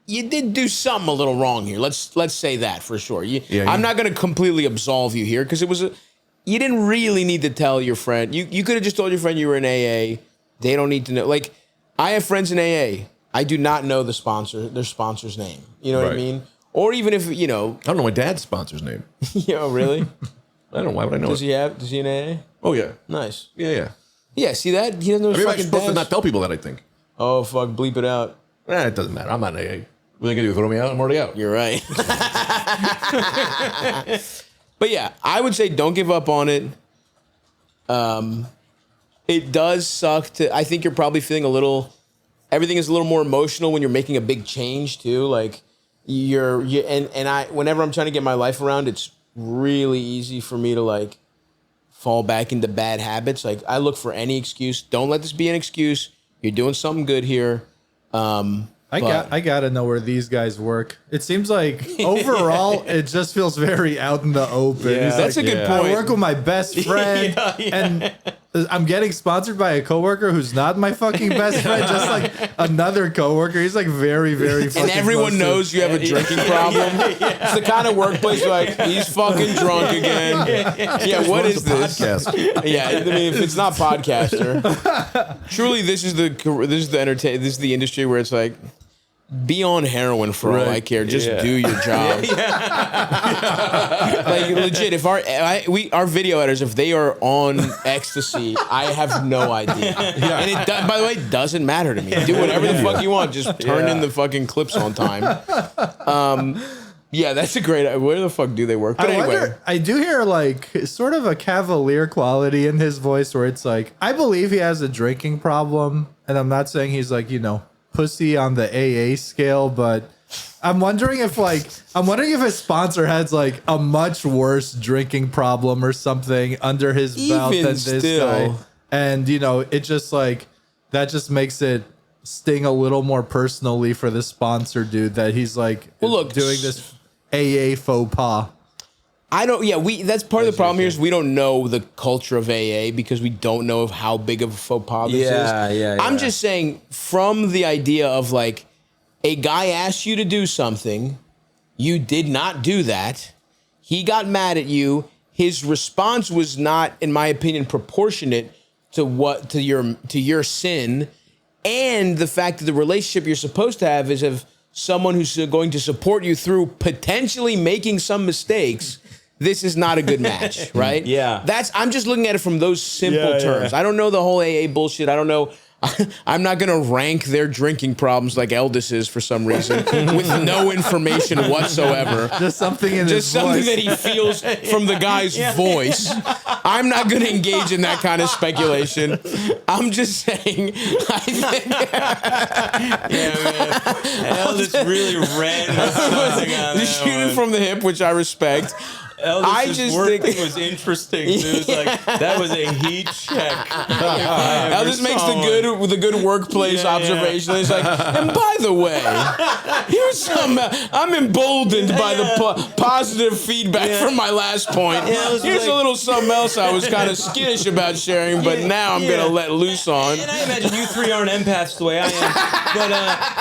S1: you did do something a little wrong here. Let's say that for sure. I'm not going to completely absolve you here because you didn't really need to tell your friend. You could have just told your friend you were in AA. They don't need to know. Like, I have friends in AA. I do not know their sponsor's name. You know what I mean? Or even if,
S2: I don't know my dad's sponsor's name.
S1: Really?
S2: I don't know. Why would I know
S1: Does he in AA?
S2: Oh, yeah.
S1: Nice.
S2: Yeah.
S1: Yeah, see that? He doesn't know his
S2: I'm
S1: fucking
S2: supposed to
S1: dad's.
S2: not tell people that, I think.
S1: Oh, fuck, bleep it out.
S2: It doesn't matter. I'm not in AA. What are they going to do? Throw me out? I'm already out.
S1: You're right. But yeah, I would say don't give up on it. It does suck I think you're probably feeling everything is a little more emotional when you're making a big change too. Like whenever I'm trying to get my life around, it's really easy for me to like fall back into bad habits. Like I look for any excuse. Don't let this be an excuse. You're doing something good here.
S4: I gotta know where these guys work. It seems like overall, it just feels very out in the open.
S1: Yeah, that's a good point.
S4: I work with my best friend, and I'm getting sponsored by a coworker who's not my fucking best friend, just like another coworker. He's like very, very fucking
S1: and everyone knows you have a drinking problem. It's the kind of workplace where like he's fucking drunk again. Yeah, what is this?
S2: Podcast.
S1: Yeah, I mean, if it's not podcaster, truly, this is the industry where it's like. Be on heroin for all I care. Just do your job. Like legit, if our video editors, if they are on ecstasy, I have no idea. And it by the way, doesn't matter to me. Do whatever the fuck you want. Just turn in the fucking clips on time. Yeah, that's a great. Where the fuck do they work? But anyway,
S4: I do hear like sort of a cavalier quality in his voice, where it's like I believe he has a drinking problem, and I'm not saying he's like pussy on the AA scale, but I'm wondering if his sponsor has like a much worse drinking problem or something under his belt than this guy. And it just like that just makes it sting a little more personally for the sponsor dude that he's like doing this AA faux pas.
S1: That's part of the problem here is we don't know the culture of AA because we don't know of how big of a faux pas this is.
S3: Yeah.
S1: I'm just saying from the idea of like a guy asked you to do something, you did not do that. He got mad at you. His response was not, in my opinion, proportionate to your sin, and the fact that the relationship you're supposed to have is of someone who's going to support you through potentially making some mistakes. This is not a good match, right?
S3: Yeah.
S1: I'm just looking at it from those simple terms. I don't know the whole AA bullshit. I don't know. I'm not going to rank their drinking problems like Eldis is for some reason with no information whatsoever.
S4: Just something in his
S1: something
S4: voice.
S1: that he feels from the guy's voice. I'm not going to engage in that kind of speculation. I'm just saying. I think,
S3: Eldis really ran with something on that
S1: shooting
S3: one.
S1: from the hip, which I respect.
S3: Eldis' work thing was interesting. It was like that was a heat check.
S1: Eldis makes the good workplace observation. He's like, and by the way, here's some. I'm emboldened by the positive feedback from my last point. Here's a little something else I was kind of skittish about sharing, but now I'm gonna let loose on.
S3: And I imagine you three aren't empaths the way I am, but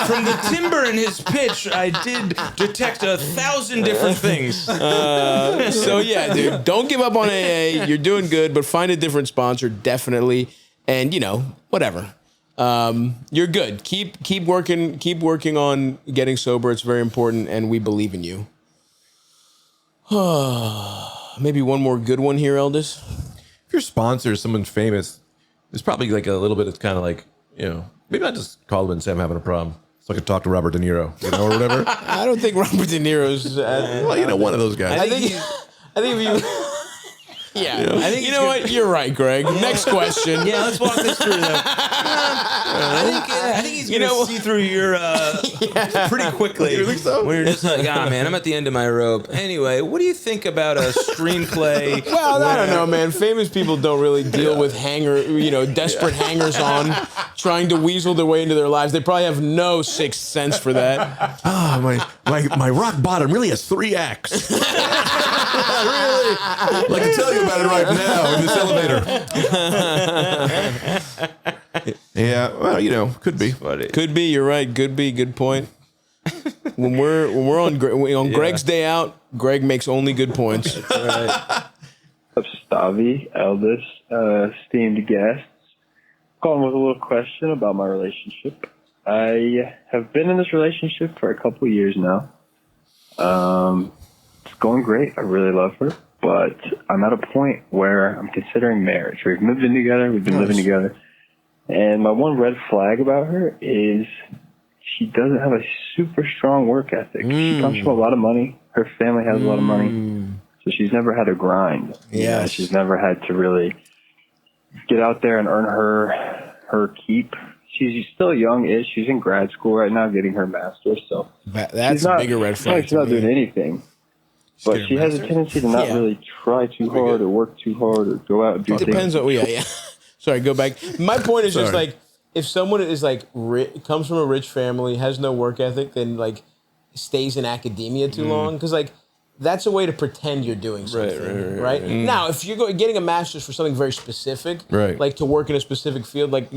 S3: from the timbre in his pitch, I did detect 1,000 different things.
S1: So yeah, dude, don't give up on AA. You're doing good, but find a different sponsor, definitely. And whatever. You're good. Keep working on getting sober. It's very important, and we believe in you. Maybe one more good one here, Eldis.
S2: If your sponsor is someone famous, there's probably like a little bit of kind of like, maybe I just call them and say I'm having a problem. So I could talk to Robert De Niro, or whatever.
S1: I don't think Robert De Niro's.
S2: Well, one of those guys.
S1: I think if you. Yeah, I think what? You're right, Greg. Next question.
S3: Yeah, let's walk this through though. I think he's gonna see through your pretty quickly.
S2: You think so?
S3: When you're just like, man, I'm at the end of my rope. Anyway, what do you think about a screenplay?
S1: Well, I don't know, man. Famous people don't really deal with desperate hangers-on trying to weasel their way into their lives. They probably have no sixth sense for that.
S2: My rock bottom really has 3 acts. Really? I'd like to tell you about it right now in this elevator. Yeah, well, you know, could be.
S1: Could be. You're right. Could be. Good point. When we're on Greg's day out, Greg makes only good points.
S3: Right.
S8: Up Stavvy, eldest, esteemed guests. Calling with a little question about my relationship. I have been in this relationship for a couple of years now. It's going great. I really love her, but I'm at a point where I'm considering marriage. We've moved in together. We've been living together. And my one red flag about her is she doesn't have a super strong work ethic. She comes from a lot of money. Her family has a lot of money. So she's never had a grind.
S1: Yeah,
S8: she's never had to really get out there and earn her keep. She's still young-ish. She's in grad school right now getting her master's. So
S1: that's a bigger red flag.
S8: She's not doing anything. But she has a tendency to not really try too hard or work too hard or go out and do things.
S1: Depends on, yeah. Sorry, go back. My point is just like, if someone is like comes from a rich family, has no work ethic, then like stays in academia too long, because like that's a way to pretend you're doing something, right? Now, if you're getting a master's for something very specific, like to work in a specific field, like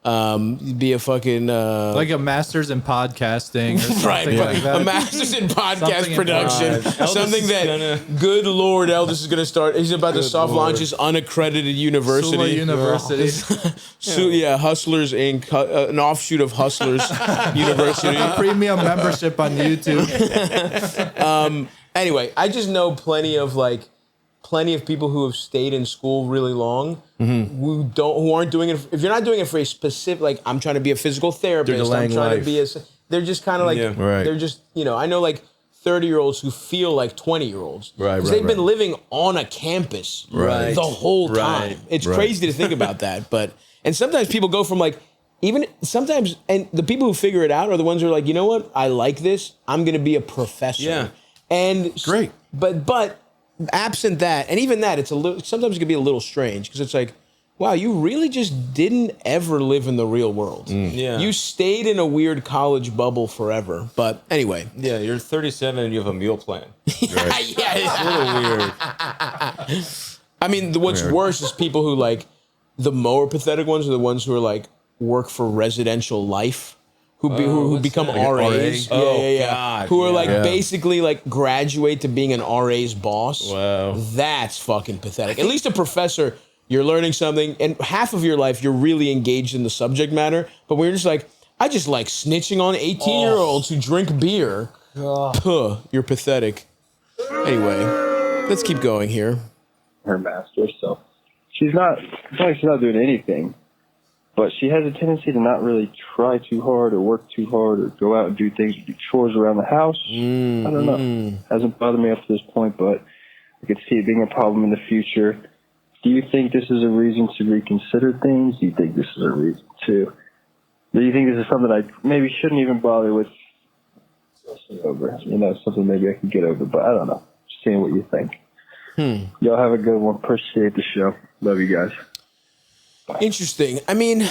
S1: be a fucking
S4: like a master's in podcasting or something like that.
S1: A master's in podcast production. Something that, good Lord, Eldest is going to start. He's about to soft launch his unaccredited university.
S4: Sula University.
S1: Hustlers Inc., an offshoot of Hustlers University.
S4: Premium membership on YouTube.
S1: Anyway, I just know plenty of people who have stayed in school really long who aren't doing it. If you're not doing it for a specific, like I'm trying to be a physical therapist, I'm trying to be they're just kind of like, they're just, I know like 30-year-olds who feel like 20-year-olds. Because they've been living on a campus the whole time. It's crazy to think about that. And sometimes people go from like, even sometimes, and the people who figure it out are the ones who are like, you know what? I like this. I'm going to be a professor.
S3: Yeah.
S1: And
S2: great.
S1: But absent that, and even that, sometimes it can be a little strange because it's like, wow, you really just didn't ever live in the real world.
S3: Yeah.
S1: You stayed in a weird college bubble forever. But anyway.
S3: Yeah, you're 37 and you have a meal plan. Right?
S1: Yeah,
S3: it's a little weird.
S1: I mean, what's worse is people who like, the more pathetic ones are the ones who are like, work for residential life. Who become RAs.
S3: God,
S1: who are like basically like graduate to being an RA's boss.
S3: Wow.
S1: That's fucking pathetic. At least a professor, you're learning something, and half of your life you're really engaged in the subject matter. But when you're just like, I just like snitching on 18-year-olds who drink beer. Puh, you're pathetic. Anyway, let's keep going here.
S8: Her master's, so she's not doing anything. But she has a tendency to not really try too hard or work too hard or go out and do things, do chores around the house. I don't know. Hasn't bothered me up to this point, but I could see it being a problem in the future. Do you think this is a reason to reconsider things? Do you think this is a reason to... Do you think this is something I maybe shouldn't even bother with over? Something maybe I could get over, but I don't know. Just seeing what you think. Y'all have a good one. Appreciate the show. Love you guys.
S1: Interesting. I mean,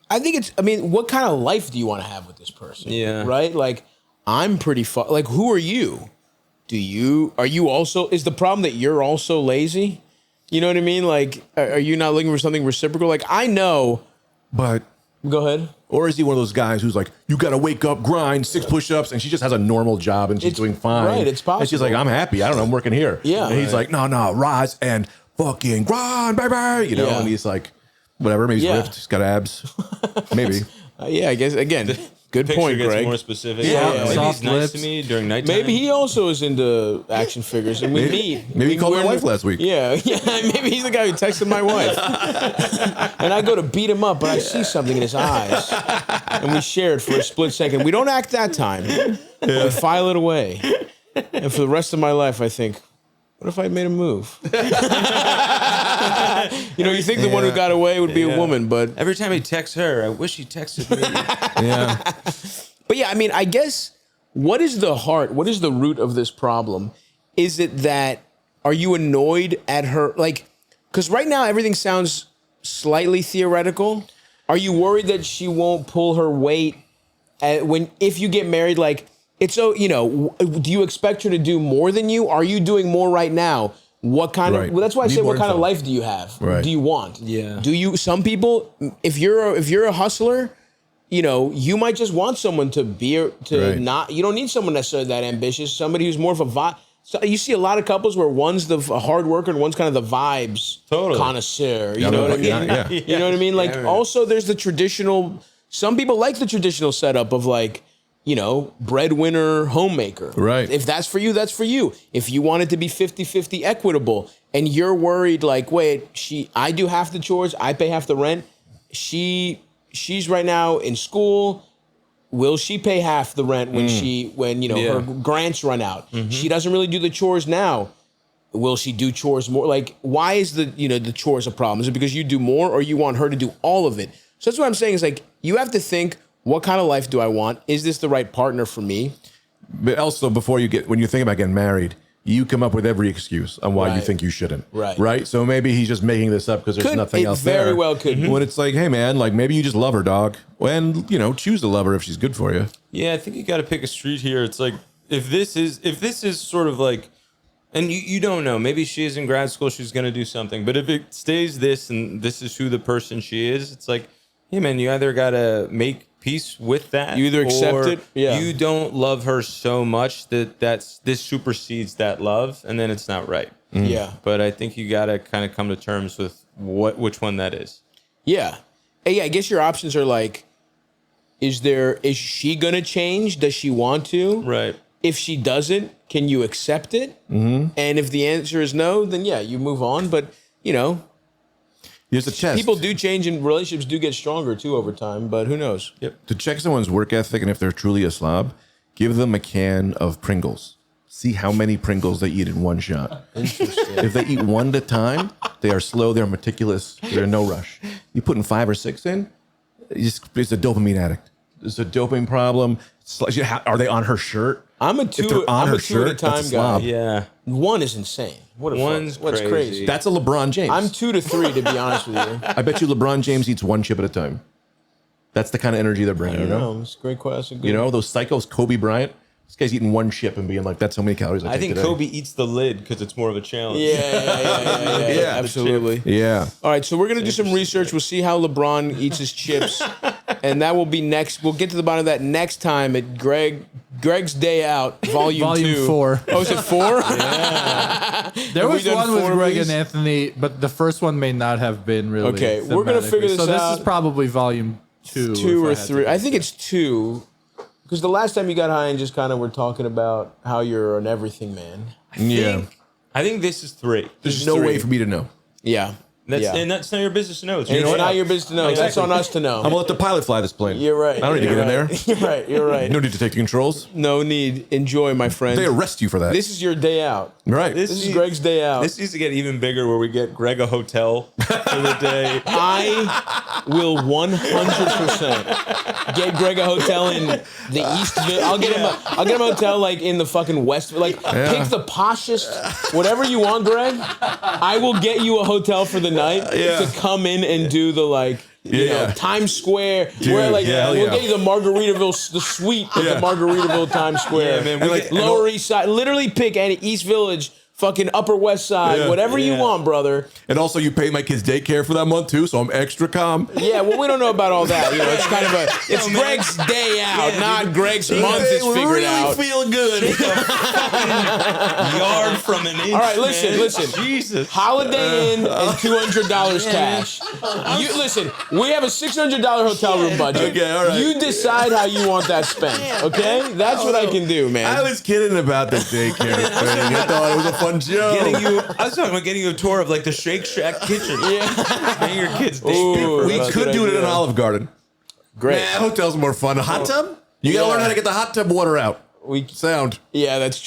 S1: what kind of life do you want to have with this person?
S3: Yeah.
S1: Right? Like, I'm pretty like, who are you? Are you also, is the problem that you're also lazy? You know what I mean? Like, are you not looking for something reciprocal? Like, I know.
S2: But.
S1: Go ahead.
S2: Or is he one of those guys who's like, you got to wake up, grind, 6 push-ups, and she just has a normal job and she's doing fine.
S1: Right, it's possible.
S2: And she's like, I'm happy. I don't know, I'm working here.
S1: Yeah.
S2: And he's like, no, rise and fucking grind, baby. And he's like, whatever, maybe he's ripped, he's got abs. Maybe.
S1: I guess, again, good point,
S3: Gets
S1: Greg.
S3: more specific.
S1: Yeah.
S3: Maybe he's nice to me during nighttime.
S1: Maybe he also is into action figures, and we meet.
S2: Maybe he called my wife last week.
S1: Yeah. Maybe he's the guy who texted my wife, and I go to beat him up, but I see something in his eyes, and we share it for a split second. We don't act that time. We file it away, and for the rest of my life, I think, what if I made a move? You think the one who got away would be a woman, but
S3: every time he texts her, I wish he texted me.
S2: Yeah.
S1: But yeah, I mean, I guess what is the root of this problem? Is it that, are you annoyed at her? Like, because right now everything sounds slightly theoretical. Are you worried that she won't pull her weight if you get married? Like, do you expect her to do more than you? Are you doing more right now? what kind
S2: Right.
S1: of, well, that's why I
S2: Need
S1: say,
S2: more
S1: what kind of
S2: info.
S1: life do you have?
S2: Right.
S1: Do you want?
S3: Yeah.
S1: Do you, some people, if you're a hustler, you know, you might just want someone to be,
S2: Right.
S1: not, you don't need someone necessarily that ambitious, somebody who's more of a vibe. So you see a lot of couples where one's the hard worker and one's kind of the vibes
S3: Totally.
S1: connoisseur. You know what I mean?
S2: Yeah.
S1: You know what I mean? Like,
S3: Yeah.
S1: also there's the traditional, some people like the traditional setup of like, you know, breadwinner, homemaker.
S2: Right.
S1: If that's for you, that's for you. If you want it to be 50-50 equitable and you're worried like, wait, I do half the chores, I pay half the rent. She's right now in school. Will she pay half the rent when you know, her grants run out? She doesn't really do the chores now. Will she do chores more? Like, why is the chores a problem? Is it because you do more or you want her to do all of it? So that's what I'm saying is like, you have to think, what kind of life do I want? Is this the right partner for me?
S2: But also, when you think about getting married, you come up with every excuse on why you
S1: Right.
S2: think you shouldn't.
S1: Right.
S2: Right. So maybe he's just making this up because there's nothing else there.
S1: It very well could be.
S2: When it's like, hey man, like maybe you just love her, dog. And you know, choose to love her if she's good for you.
S3: Yeah, I think you got to pick a street here. It's like if this is sort of like, and you don't know. Maybe she is in grad school. She's going to do something. But if it stays this and this is who the person she is, it's like, hey man, you either got to make peace with that.
S1: You either accept
S3: or
S1: it, yeah.
S3: you don't love her so much that this supersedes that love, and then it's not right.
S1: Yeah.
S3: But I think you got to kind of come to terms with which one that is.
S1: Yeah. Hey, yeah, I guess your options are like, is she gonna change? Does she want to?
S3: Right.
S1: If she doesn't, can you accept it? Mm-hmm. And if the answer is no, then yeah, you move on. But you know,
S2: Here's a test.
S1: people do change and relationships do get stronger too over time, but who knows?
S2: To check someone's work ethic and if they're truly a slob, give them a can of Pringles. See how many Pringles they eat in one shot.
S1: Interesting.
S2: If they eat one at a time, they are slow, they're meticulous, they're in no rush. You putting 5 or 6 in, it's a dopamine addict. It's a dopamine problem. Are they on her shirt?
S1: I'm a
S2: If
S1: two
S2: they're on
S1: at
S2: her
S1: a
S2: shirt,
S1: time
S2: that's a
S1: guy.
S2: slob.
S3: Yeah.
S1: One is insane. What a
S3: One's
S1: what's
S3: crazy.
S1: crazy?
S2: That's a LeBron James.
S1: I'm 2 to 3 to be honest with you.
S2: I bet you LeBron James eats 1 chip at a time. That's the kind of energy they're bringing, you know?
S1: It's a great question.
S2: You know, those psychos, Kobe Bryant, this guy's eating 1 chip and being like, that's how many calories I
S3: I
S2: take
S3: think
S2: today.
S3: Kobe eats the lid because it's more of a challenge.
S1: Yeah,
S2: Yeah.
S1: absolutely.
S2: Yeah.
S1: All right, so we're gonna do some research. We'll see how LeBron eats his chips, and that will be next. We'll get to the bottom of that next time at Greg's Day Out, Volume 2.
S4: 4.
S1: Oh, is it 4?
S4: There
S1: Have we
S4: was
S1: done
S4: one with
S1: 4 of
S4: Greg
S1: these?
S4: and Anthony, but the first one may not have been really.
S1: Okay, we're gonna figure this
S4: so
S1: out.
S4: this is probably volume 2.
S1: 2 or
S4: if I had to
S1: 3. I
S4: guess.
S1: think it's 2, because the last time you got high and just kind of were talking about how you're an everything man.
S2: Yeah.
S3: I think this is 3.
S2: There's no
S1: 3.
S2: way for me to know.
S1: Yeah.
S3: And that's not your business to know. It's
S1: And
S3: your
S1: it's
S3: job.
S1: not your business to know. That's
S3: Exactly.
S1: on us to know.
S2: I'm gonna let the pilot fly this plane.
S1: You're right.
S2: I don't need to
S1: You're
S2: get in
S1: right.
S2: there.
S1: You're right. You're right.
S2: No need to take the controls.
S1: No need. Enjoy, my friend.
S2: They arrest you for that.
S1: This is your day out.
S2: right.
S1: This is Greg's day out.
S3: This needs to get even bigger where we get Greg a hotel for the day.
S1: I will 100% get Greg a hotel in the East. I'll get him a hotel like in the fucking West. Like pick the poshest, whatever you want, Greg. I will get you a hotel for the night to come in and do the like. You know, Times Square.
S2: Dude,
S1: where like
S2: yeah,
S1: we'll
S2: yeah.
S1: get you the Margaritaville, the suite of the Margaritaville Times Square.
S3: Yeah, man,
S2: And like-
S1: Lower East Side. Literally pick any East Village, fucking Upper West Side,
S2: Yeah.
S1: whatever you
S3: Yeah.
S1: want, brother.
S2: And also, you pay my kids' daycare for that month too, so I'm extra calm.
S1: Yeah, well, we don't know about all that. You know, it's kind of it's Greg's day out, not Greg's month is figured out.
S2: feel good.
S3: Yard from an inch.
S1: All right, listen.
S3: Jesus.
S1: Holiday Inn and $200 cash. You listen. We have a $600 hotel room budget.
S2: Okay, all right.
S1: You decide how you want that spent. Okay, that's what I can do, man.
S2: I was kidding about the daycare thing. I thought it was a fun joke.
S3: I was talking about getting you a tour of like the Shake Shack kitchen.
S1: Yeah.
S3: Getting your kids.
S1: Ooh,
S2: we
S1: that's a
S2: could
S1: good
S2: do it in an
S1: idea.
S2: Olive Garden.
S1: Great.
S2: Nah, hotel's more fun. A hot tub? You gotta
S1: Yeah.
S2: learn how to get the hot tub water out.
S1: We
S2: Sound.
S1: yeah, that's true.